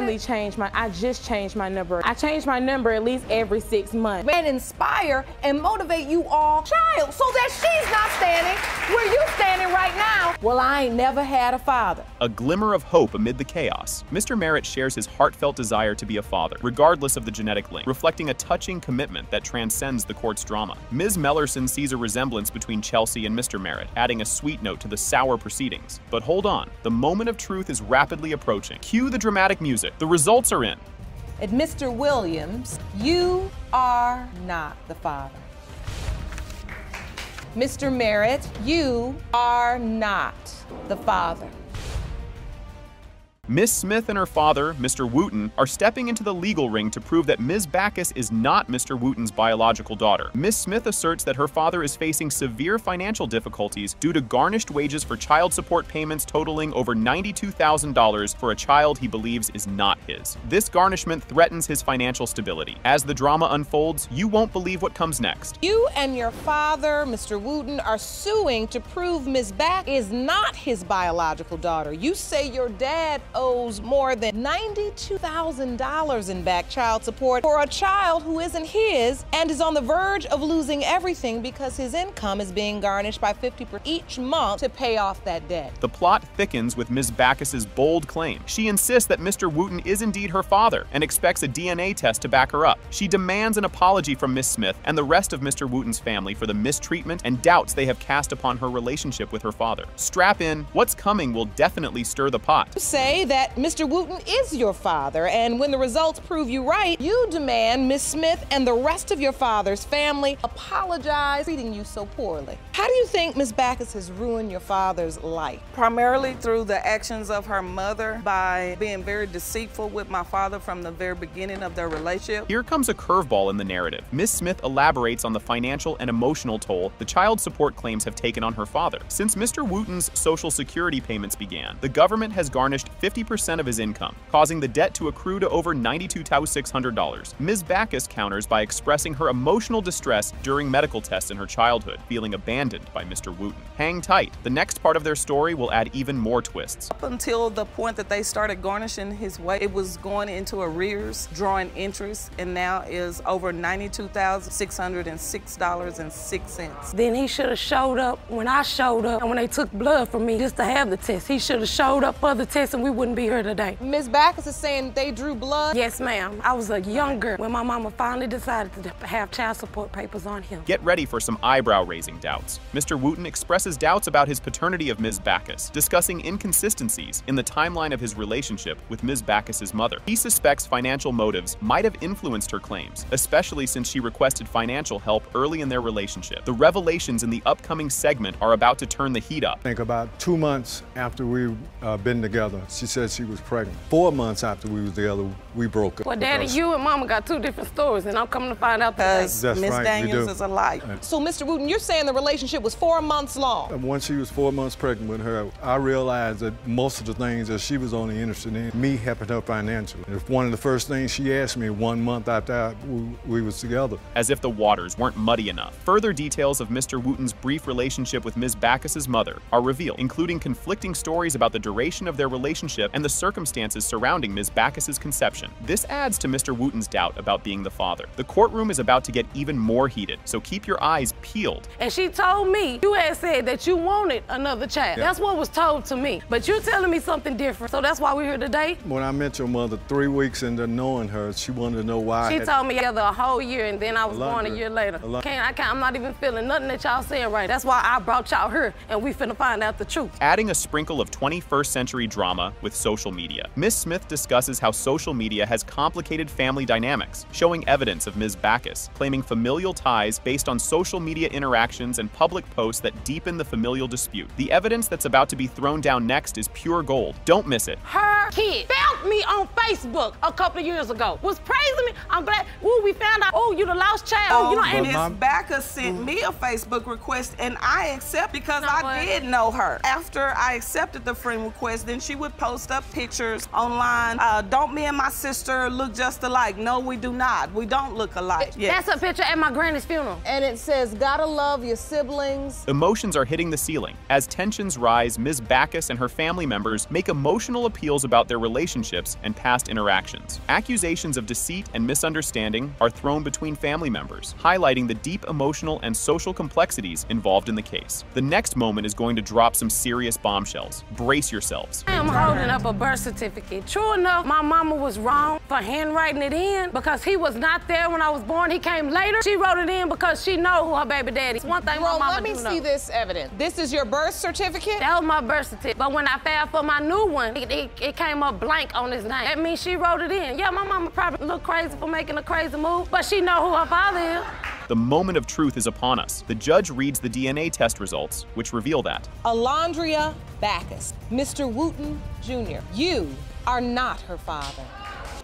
I just changed my number. I change my number at least every 6 months. And inspire and motivate you all, child, so that she's not standing where you standing right now. Well, I ain't never had a father. A glimmer of hope amid the chaos. Mr. Merritt shares his heartfelt desire to be a father, regardless of the genetic link, reflecting a touching commitment that transcends the court's drama. Ms. Mellerson sees a resemblance between Chelsea and Mr. Merritt, adding a sweet note to the sour proceedings. But hold on, the moment of truth is rapidly approaching. Cue the dramatic music. The results are in. And Mr. Williams, you are not the father. Mr. Merritt, you are not the father. Miss Smith and her father, Mr. Wooten, are stepping into the legal ring to prove that Ms. Backus is not Mr. Wooten's biological daughter. Miss Smith asserts that her father is facing severe financial difficulties due to garnished wages for child support payments totaling over $92,000 for a child he believes is not his. This garnishment threatens his financial stability. As the drama unfolds, you won't believe what comes next. You and your father, Mr. Wooten, are suing to prove Ms. Back is not his biological daughter. You say your dad owes more than $92,000 in back child support for a child who isn't his and is on the verge of losing everything because his income is being garnished by 50% each month to pay off that debt. The plot thickens with Ms. Backus's bold claim. She insists that Mr. Wooten is indeed her father and expects a DNA test to back her up. She demands an apology from Miss Smith and the rest of Mr. Wooten's family for the mistreatment and doubts they have cast upon her relationship with her father. Strap in, what's coming will definitely stir the pot. Say that Mr. Wooten is your father, and when the results prove you right, you demand Miss Smith and the rest of your father's family apologize for treating you so poorly. How do you think Ms. Backus has ruined your father's life? Primarily through the actions of her mother by being very deceitful with my father from the very beginning of their relationship. Here comes a curveball in the narrative. Ms. Smith elaborates on the financial and emotional toll the child support claims have taken on her father. Since Mr. Wooten's Social Security payments began, the government has garnished 50% of his income, causing the debt to accrue to over $92,600. Ms. Backus counters by expressing her emotional distress during medical tests in her childhood, feeling abandoned by Mr. Wooten. Hang tight. The next part of their story will add even more twists. Up until the point that they started garnishing his way, it was going into arrears, drawing interest, and now is over $92,606.06. Then he should have showed up when I showed up and when they took blood from me just to have the test. He should have showed up for the test and we wouldn't be here today. Ms. Backus is saying they drew blood? Yes, ma'am. I was a young girl when my mama finally decided to have child support papers on him. Get ready for some eyebrow-raising doubts. Mr. Wooten expresses doubts about his paternity of Ms. Backus, discussing inconsistencies in the timeline of his relationship with Ms. Backus's mother. He suspects financial motives might have influenced her claims, especially since she requested financial help early in their relationship. The revelations in the upcoming segment are about to turn the heat up. I think about 2 months after we've been together, she said she was pregnant. 4 months after we was together, we broke up. Well, Daddy, you and Mama got two different stories, and I'm coming to find out today. Miss Daniels is a liar. So, Mr. Wooten, you're saying the relationship was 4 months long? And once she was 4 months pregnant with her, I realized that most of the things that she was only interested in, me helping her financially. And one of the first things she asked me 1 month after we was together. As if the waters weren't muddy enough, further details of Mr. Wooten's brief relationship with Ms. Backus's mother are revealed, including conflicting stories about the duration of their relationship and the circumstances surrounding Ms. Backus's conception. This adds to Mr. Wooten's doubt about being the father. The courtroom is about to get even more heated, so keep your eyes peeled. And she told me you had said that you wanted another child. Yeah. That's what was told to me. But you're telling me something different, so that's why we're here today. When I met your mother 3 weeks into knowing her, she wanted to know why. She told me together a whole year, and then I was born a year later. I'm not even feeling nothing that y'all saying right. That's why I brought y'all here, and we finna find out the truth. Adding a sprinkle of 21st century drama with social media. Ms. Smith discusses how social media has complicated family dynamics, showing evidence of Ms. Backus, claiming familial ties based on social media interactions and public posts that deepen the familial dispute. The evidence that's about to be thrown down next is pure gold. Don't miss it. Her kid found me on Facebook a couple of years ago, was praising me. I'm glad, we found out, you the lost child. And Ms. Backus sent me a Facebook request, and I accepted because I did know her. After I accepted the friend request, then she would post up pictures online. Don't me and my sister look just alike? No, we do not. We don't look alike. Yes. That's a picture at my granny's funeral. And it says, gotta love your siblings. Emotions are hitting the ceiling. As tensions rise, Ms. Backus and her family members make emotional appeals about their relationships and past interactions. Accusations of deceit and misunderstanding are thrown between family members, highlighting the deep emotional and social complexities involved in the case. The next moment is going to drop some serious bombshells. Brace yourselves. I am holding up a birth certificate. True enough, my mama was wrong for handwriting it in because he was not there when I was born. He came later. She wrote it in because she know who her baby daddy is. One thing my mama let me see this evidence. This is your birth certificate? That was my birth certificate. But when I filed for my new one, it came up blank on his name. That means she wrote it in. Yeah, my mama probably look crazy for making a crazy move, but she know who her father is. The moment of truth is upon us. The judge reads the DNA test results, which reveal that Alondria Backus, Mr. Wooten Jr., you are not her father.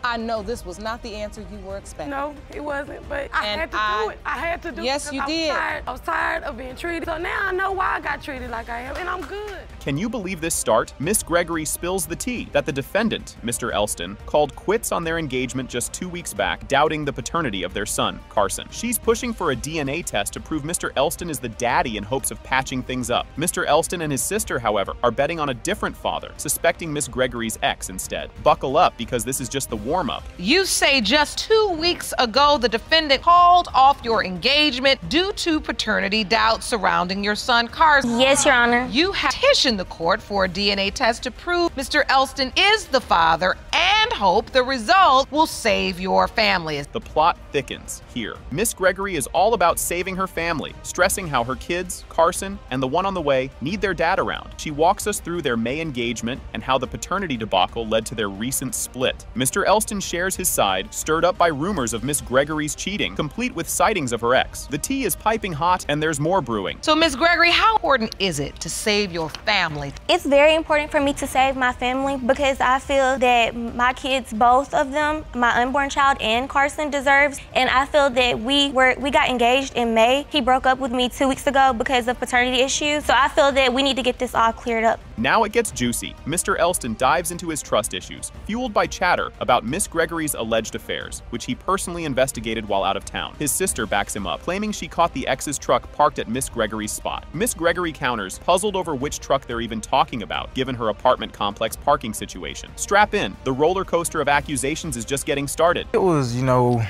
I know this was not the answer you were expecting. No, it wasn't, but I had to do it. I had to do it. Yes, you did. I was tired of being treated. So now I know why I got treated like I am, and I'm good. Can you believe this start? Miss Gregory spills the tea that the defendant, Mr. Elston, called quits on their engagement just 2 weeks back, doubting the paternity of their son, Carson. She's pushing for a DNA test to prove Mr. Elston is the daddy in hopes of patching things up. Mr. Elston and his sister, however, are betting on a different father, suspecting Miss Gregory's ex instead. Buckle up, because this is just the warm-up. You say just 2 weeks ago the defendant called off your engagement due to paternity doubts surrounding your son Carson. Yes, Your Honor. You have petitioned the court for a DNA test to prove Mr. Elston is the father and hope the result will save your family. The plot thickens here. Miss Gregory is all about saving her family, stressing how her kids, Carson, and the one on the way need their dad around. She walks us through their May engagement and how the paternity debacle led to their recent split. Mr. Elston shares his side, stirred up by rumors of Miss Gregory's cheating, complete with sightings of her ex. The tea is piping hot and there's more brewing. So Miss Gregory, how important is it to save your family? It's very important for me to save my family because I feel that my kids, both of them, my unborn child and Carson, deserves. And I feel that we got engaged in May. He broke up with me 2 weeks ago because of paternity issues. So I feel that we need to get this all cleared up. Now it gets juicy. Mr. Elston dives into his trust issues, fueled by chatter about Miss Gregory's alleged affairs, which he personally investigated while out of town. His sister backs him up, claiming she caught the ex's truck parked at Miss Gregory's spot. Miss Gregory counters, puzzled over which truck they're even talking about, given her apartment complex parking situation. Strap in, the roller coaster of accusations is just getting started. It was,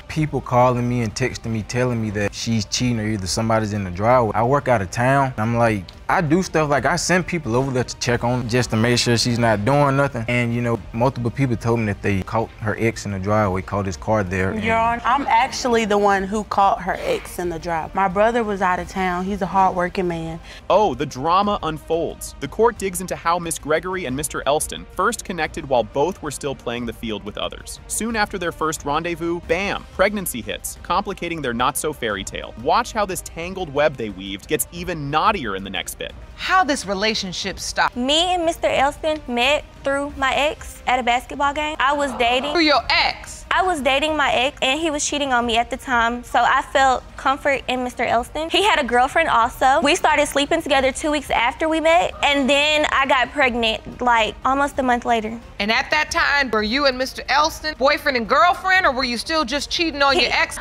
people calling me and texting me, telling me that she's cheating or either somebody's in the driveway. I work out of town. I'm like, I do stuff like I send people over there to check on just to make sure she's not doing nothing. And multiple people told me that they caught her ex in the driveway, caught his car there. Your Honor, I'm actually the one who caught her ex in the driveway. My brother was out of town. He's a hard-working man. Oh, the drama unfolds. The court digs into how Miss Gregory and Mr. Elston first connected while both were still playing the field with others. Soon after their first rendezvous, bam, pregnancy hits, complicating their not-so-fairy tale. Watch how this tangled web they weaved gets even knottier in the next bit. How this relationship stopped? Me and Mr. Elston met through my ex at a basketball game. I was dating. Through your ex? I was dating my ex and he was cheating on me at the time, so I felt comfort in Mr. Elston. He had a girlfriend also. We started sleeping together 2 weeks after we met, and then I got pregnant like almost a month later. And at that time, were you and Mr. Elston boyfriend and girlfriend, or were you still just cheating on your ex?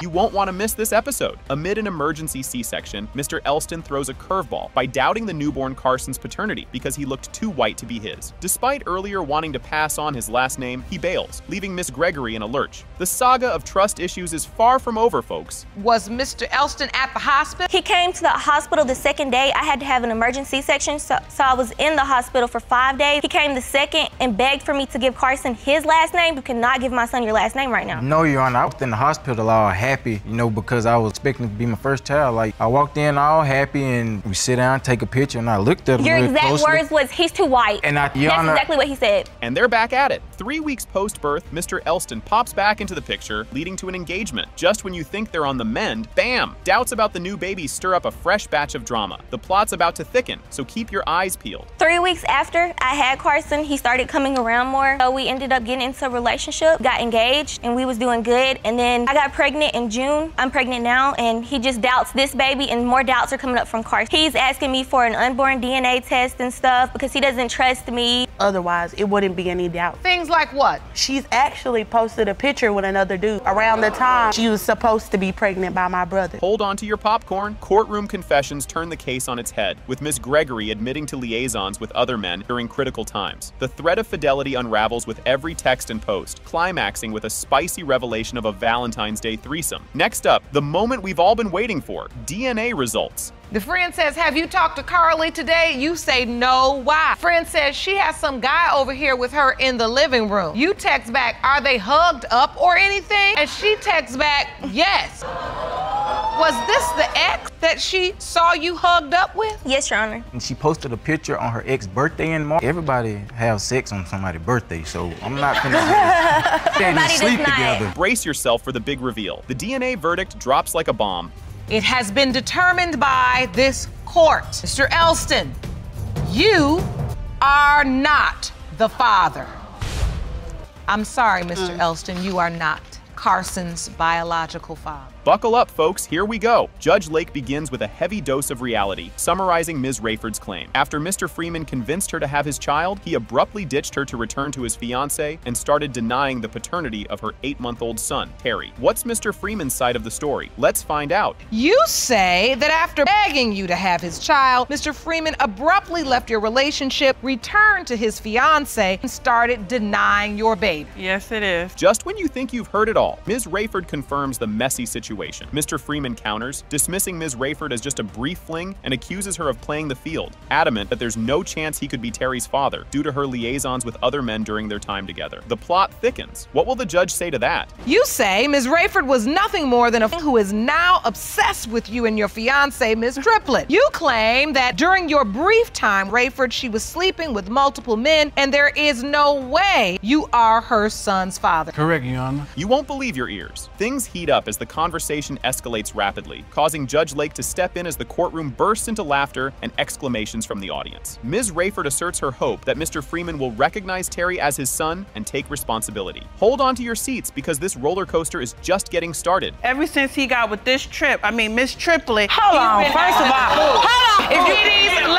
You won't want to miss this episode. Amid an emergency C-section, Mr. Elston throws a curveball by doubting the newborn Carson's paternity because he looked too white to be his. Despite earlier wanting to pass on his last name, he bails, leaving Miss Gregory in a lurch. The saga of trust issues is far from over, folks. Was Mr. Elston at the hospital? He came to the hospital the second day. I had to have an emergency section, so I was in the hospital for 5 days. He came the second and begged for me to give Carson his last name. You cannot give my son your last name right now. No, Your Honor, I was in the hospital all happy, because I was expecting to be my first child. Like, I walked in all happy and we sit down, take a picture, and I looked at him Your really exact closely. words was, he's too white. And That's exactly what he said. And they're back at it. 3 weeks post-birth, Mr. Elston pops back into the picture, leading to an engagement. Just when you think they're on the mend, bam! Doubts about the new baby stir up a fresh batch of drama. The plot's about to thicken, so keep your eyes peeled. 3 weeks after I had Carson, he started coming around more. So we ended up getting into a relationship, got engaged, and we was doing good. And then I got pregnant in June. I'm pregnant now, and he just doubts this baby, and more doubts are coming up from Carson. He's asking me for an unborn DNA test and stuff because he doesn't trust me. Otherwise, it wouldn't be any doubt. Things like what? She's actually posted a picture with another dude around the time she was supposed to be pregnant by my brother. Hold on to your popcorn. Courtroom confessions turn the case on its head, with Miss Gregory admitting to liaisons with other men during critical times. The thread of fidelity unravels with every text and post, climaxing with a spicy revelation of a Valentine's Day threesome. Next up, the moment we've all been waiting for, DNA results. The friend says, have you talked to Carly today? You say, no, why? Friend says she has some guy over here with her in the living room. You text back, are they hugged up or anything? And she texts back, yes. Was this the ex that she saw you hugged up with? Yes, Your Honor. And she posted a picture on her ex's birthday in March. Everybody have sex on somebody's birthday, so I'm not gonna sleep together. Brace yourself for the big reveal. The DNA verdict drops like a bomb. It has been determined by this court. Mr. Elston, you are not the father. I'm sorry, Mr. Elston, you are not Carson's biological father. Buckle up, folks, here we go. Judge Lake begins with a heavy dose of reality, summarizing Ms. Rayford's claim. After Mr. Freeman convinced her to have his child, he abruptly ditched her to return to his fiancée and started denying the paternity of her 8-month-old son, Terry. What's Mr. Freeman's side of the story? Let's find out. You say that after begging you to have his child, Mr. Freeman abruptly left your relationship, returned to his fiancée, and started denying your baby. Yes, it is. Just when you think you've heard it all, Ms. Rayford confirms the messy situation. Mr. Freeman counters, dismissing Ms. Rayford as just a brief fling and accuses her of playing the field, adamant that there's no chance he could be Terry's father due to her liaisons with other men during their time together. The plot thickens. What will the judge say to that? You say Ms. Rayford was nothing more than a who is now obsessed with you and your fiancée, Ms. Triplett. You claim that during your brief time, Rayford, she was sleeping with multiple men, and there is no way you are her son's father. Correct, Your Honor. You won't believe your ears. Things heat up as the conversation escalates rapidly, causing Judge Lake to step in as the courtroom bursts into laughter and exclamations from the audience. Ms. Rayford asserts her hope that Mr. Freeman will recognize Terry as his son and take responsibility. Hold on to your seats because this roller coaster is just getting started. Ever since he got with this Miss Triplett. Hold on, first of all, hold on.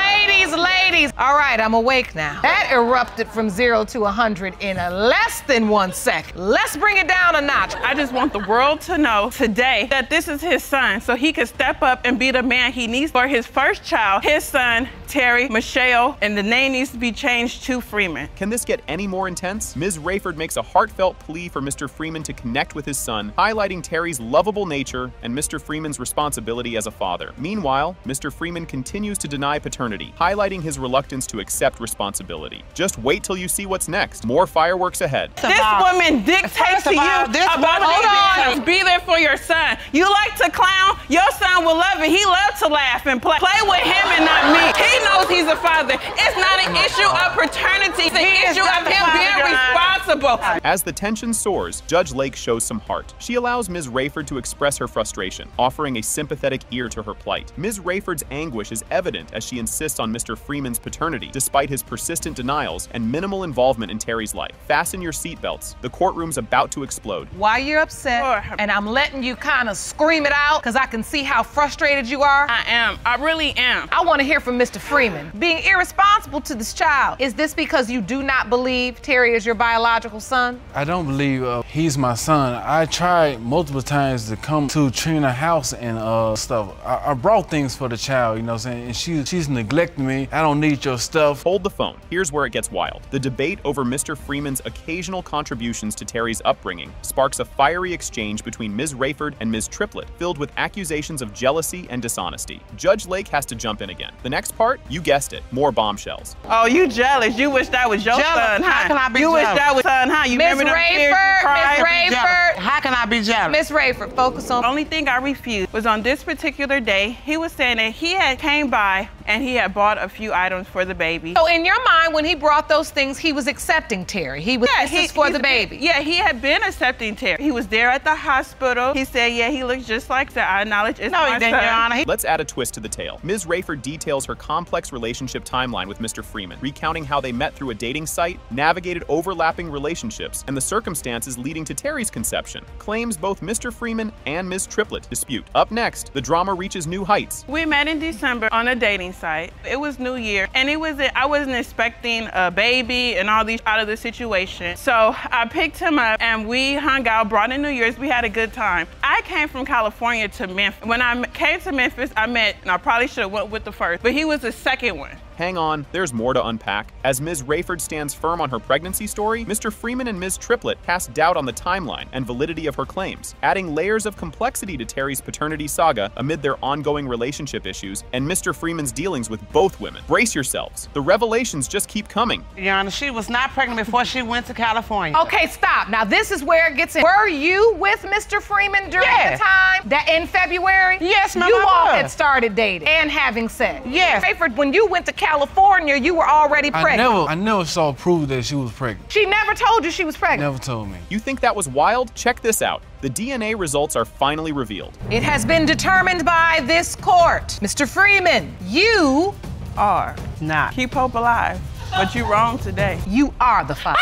Ladies. All right, I'm awake now. That erupted from 0 to 100 in less than 1 second. Let's bring it down a notch. I just want the world to know today that this is his son, so he can step up and be the man he needs for his first child, his son, Terry, Michelle, and the name needs to be changed to Freeman. Can this get any more intense? Ms. Rayford makes a heartfelt plea for Mr. Freeman to connect with his son, highlighting Terry's lovable nature and Mr. Freeman's responsibility as a father. Meanwhile, Mr. Freeman continues to deny paternity, highlighting his reluctance to accept responsibility. Just wait till you see what's next. More fireworks ahead. This woman dictates to you about be there for your son. You like to clown? Your son will love it. He loves to laugh and play. Play with him and not me. He knows he's a father. It's not an issue of paternity. It's an issue of him being responsible. As the tension soars, Judge Lake shows some heart. She allows Ms. Rayford to express her frustration, offering a sympathetic ear to her plight. Ms. Rayford's anguish is evident as she insists on Mr. Freeman's paternity, despite his persistent denials and minimal involvement in Terry's life. Fasten your seatbelts. The courtroom's about to explode. Why you're upset, and I'm letting you kind of scream it out because I can see how frustrated you are. I am. I really am. I want to hear from Mr. Freeman. Being irresponsible to this child, is this because you do not believe Terry is your biological son? I don't believe he's my son. I tried multiple times to come to Trina's house and stuff. I brought things for the child, you know what I'm saying? And she's neglecting me. I don't need your stuff. Hold the phone. Here's where it gets wild. The debate over Mr. Freeman's occasional contributions to Terry's upbringing sparks a fiery exchange between Ms. Rayford and Ms. Triplett, filled with accusations of jealousy and dishonesty. Judge Lake has to jump in again. The next part, you guessed it, more bombshells. Oh, you jealous. You wish that was your son, huh? How can I be you jealous? wish that was son, huh? You Miss Rayford, how can I be jealous? Miss Rayford, focus on. The only thing I refused was on this particular day, he was saying that he had came by and he had bought a few items for the baby. So in your mind, when he brought those things, he was accepting Terry. He was for the baby. Yeah, he had been accepting Terry. He was there at the hospital. He said, yeah, he looks just like that. I acknowledge it's my son. Your Honor. Let's add a twist to the tale. Ms. Rayford details her complex relationship timeline with Mr. Freeman, recounting how they met through a dating site, navigated overlapping relationships, and the circumstances leading to Terry's conception. Claims both Mr. Freeman and Ms. Triplett dispute. Up next, the drama reaches new heights. We met in December on a dating site. It was New Year, and I wasn't expecting a baby and all these out of the situation. So I picked him up, and we hung out, brought in New Year's. We had a good time. I came from California to Memphis. When I came to Memphis, I met, and I probably should have went with the first, but he was the second one. Hang on, there's more to unpack. As Ms. Rayford stands firm on her pregnancy story, Mr. Freeman and Ms. Triplett cast doubt on the timeline and validity of her claims, adding layers of complexity to Terry's paternity saga amid their ongoing relationship issues and Mr. Freeman's dealings with both women. Brace yourselves. The revelations just keep coming. Your Honor, she was not pregnant before she went to California. Okay, stop. Now this is where it gets in. Were you with Mr. Freeman during the time that in February? Yes, ma'am. You all had started dating and having sex. Yes. Rayford, when you went to California, you were already pregnant. I never saw proof that she was pregnant. She never told you she was pregnant. Never told me. You think that was wild? Check this out. The DNA results are finally revealed. It has been determined by this court. Mr. Freeman, you are not. Keep hope alive, but you're wrong today. You are the father.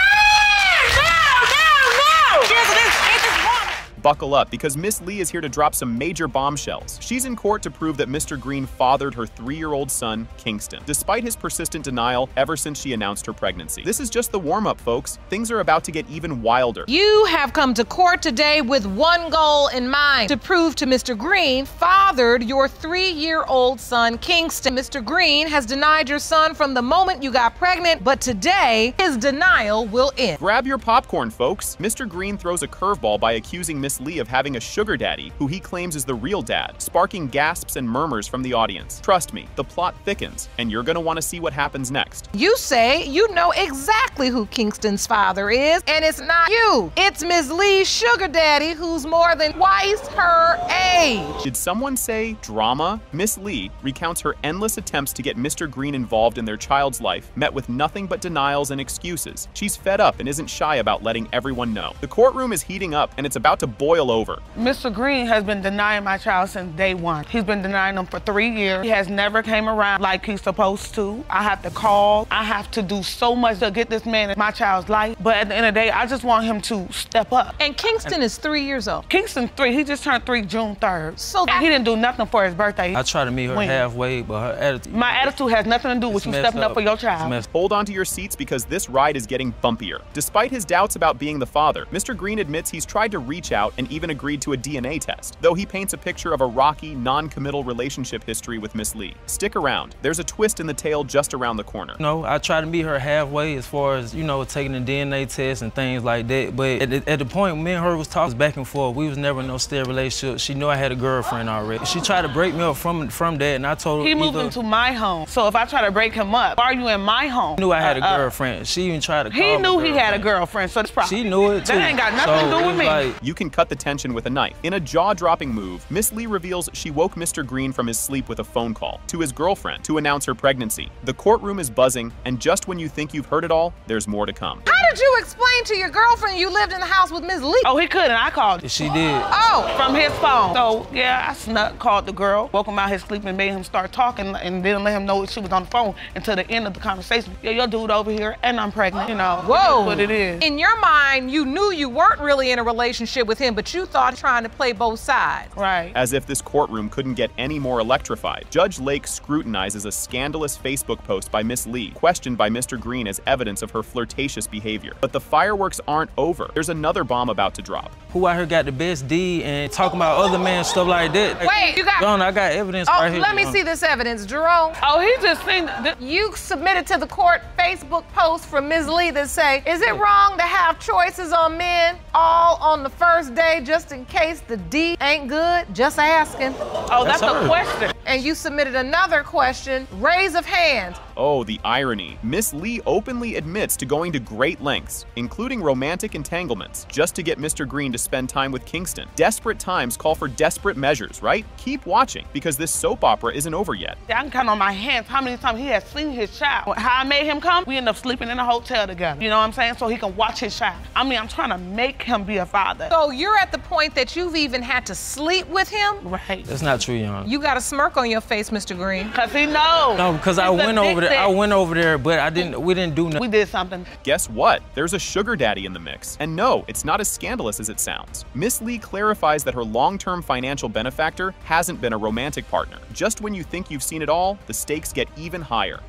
buckle up because Miss Lee is here to drop some major bombshells. She's in court to prove that Mr. Green fathered her 3-year-old son, Kingston, despite his persistent denial ever since she announced her pregnancy. This is just the warm-up, folks. Things are about to get even wilder. You have come to court today with one goal in mind, to prove to Mr. Green fathered your 3-year-old son, Kingston. Mr. Green has denied your son from the moment you got pregnant, but today, his denial will end. Grab your popcorn, folks. Mr. Green throws a curveball by accusing Miss Lee of having a sugar daddy, who he claims is the real dad, sparking gasps and murmurs from the audience. Trust me, the plot thickens, and you're gonna want to see what happens next. You say you know exactly who Kingston's father is, and it's not you. It's Miss Lee's sugar daddy, who's more than twice her age. Did someone say drama? Miss Lee recounts her endless attempts to get Mr. Green involved in their child's life, met with nothing but denials and excuses. She's fed up and isn't shy about letting everyone know. The courtroom is heating up and it's about to boil over. Mr. Green has been denying my child since day one. He's been denying him for 3 years. He has never came around like he's supposed to. I have to call. I have to do so much to get this man in my child's life. But at the end of the day, I just want him to step up. And Kingston is 3 years old. Kingston 3. He just turned 3 June 3rd. So he didn't do nothing for his birthday. I try to meet her halfway, but her attitude... My attitude has nothing to do with you stepping up for your child. Hold on to your seats because this ride is getting bumpier. Despite his doubts about being the father, Mr. Green admits he's tried to reach out and even agreed to a DNA test, though he paints a picture of a rocky, non-committal relationship history with Miss Lee. Stick around. There's a twist in the tale just around the corner. No, I try to meet her halfway as far as, you know, taking the DNA test and things like that, but at the point me and her was talking back and forth, we was never in no steady relationship. She knew I had a girlfriend already. She tried to break me up from that, and I told her... He moved into my home, so if I try to break him up, why are you in my home? Knew I had a girlfriend. She even tried to call He knew he had a girlfriend, so it's probably... She knew it too. That ain't got nothing to do with me. Like... You can cut the tension with a knife. In a jaw-dropping move, Miss Lee reveals she woke Mr. Green from his sleep with a phone call to his girlfriend to announce her pregnancy. The courtroom is buzzing, and just when you think you've heard it all, there's more to come. How did you explain to your girlfriend you lived in the house with Miss Lee? Oh, he couldn't. I called. She did. Oh. From his phone. So, yeah, I snuck, called the girl, woke him out his sleep and made him start talking and didn't let him know she was on the phone until the end of the conversation. Yeah, your dude over here, and I'm pregnant, you know. Whoa. What it is. In your mind, you knew you weren't really in a relationship with him, but you thought trying to play both sides. Right. As if this courtroom couldn't get any more electrified, Judge Lake scrutinizes a scandalous Facebook post by Miss Lee, questioned by Mr. Green as evidence of her flirtatious behavior. But the fireworks aren't over. There's another bomb about to drop. Who out here got the best D and talking about other men, stuff like that. Wait, you got... John, I got evidence right here. Let me see this evidence, Jerome. Oh, he just seen... You submitted to the court Facebook post from Ms. Lee that say, is it wrong to have choices on men all on the first day just in case the D ain't good? Just asking. Oh, that's a question. And you submitted another question, raise of hands. Oh, the irony. Miss Lee openly admits to going to great lengths, including romantic entanglements, just to get Mr. Green to spend time with Kingston. Desperate times call for desperate measures, right? Keep watching, because this soap opera isn't over yet. I can count on my hands how many times he has seen his child. How I made him come, we end up sleeping in a hotel together. You know what I'm saying? So he can watch his child. I mean, I'm trying to make him be a father. So you're at the point that you've even had to sleep with him? Right. That's not true, Young. You got a smirk on your face, Mr. Green. Because he knows. No, because I went over there, but we didn't do nothing. We did something. Guess what? There's a sugar daddy in the mix. And no, it's not as scandalous as it sounds. Miss Lee clarifies that her long-term financial benefactor hasn't been a romantic partner. Just when you think you've seen it all, the stakes get even higher.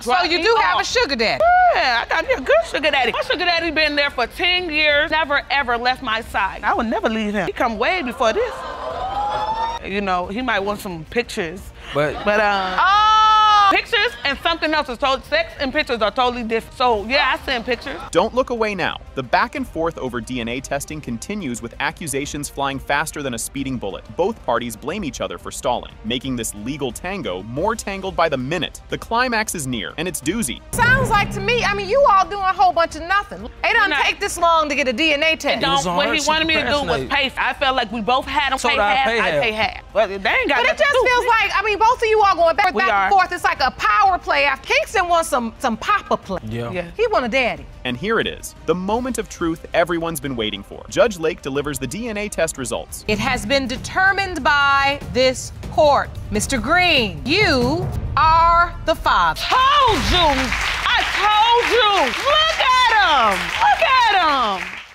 So you do have a sugar daddy? Yeah, I got me a good sugar daddy. My sugar daddy been there for 10 years, never ever left my side. I would never leave him. He come way before this. You know, he might want some pictures. But pictures and something else is totally, sex and pictures are totally different. So yeah, I send pictures. Don't look away now. The back and forth over DNA testing continues with accusations flying faster than a speeding bullet. Both parties blame each other for stalling, making this legal tango more tangled by the minute. The climax is near, and it's doozy. Sounds like to me, I mean, you all doing a whole bunch of nothing. It doesn't take this long to get a DNA test. What he wanted me to do was pay. I felt like we both had him pay half, I pay half. But they ain't got But it just feels like, I mean, both of you all going back and forth. It's like a power play. Kingston wants some papa play. Yeah. He want a daddy. And here it is, the moment of truth everyone's been waiting for. Judge Lake delivers the DNA test results. It has been determined by this court. Mr. Green, you are the father. Told you! I told you! Look at him! Look at him!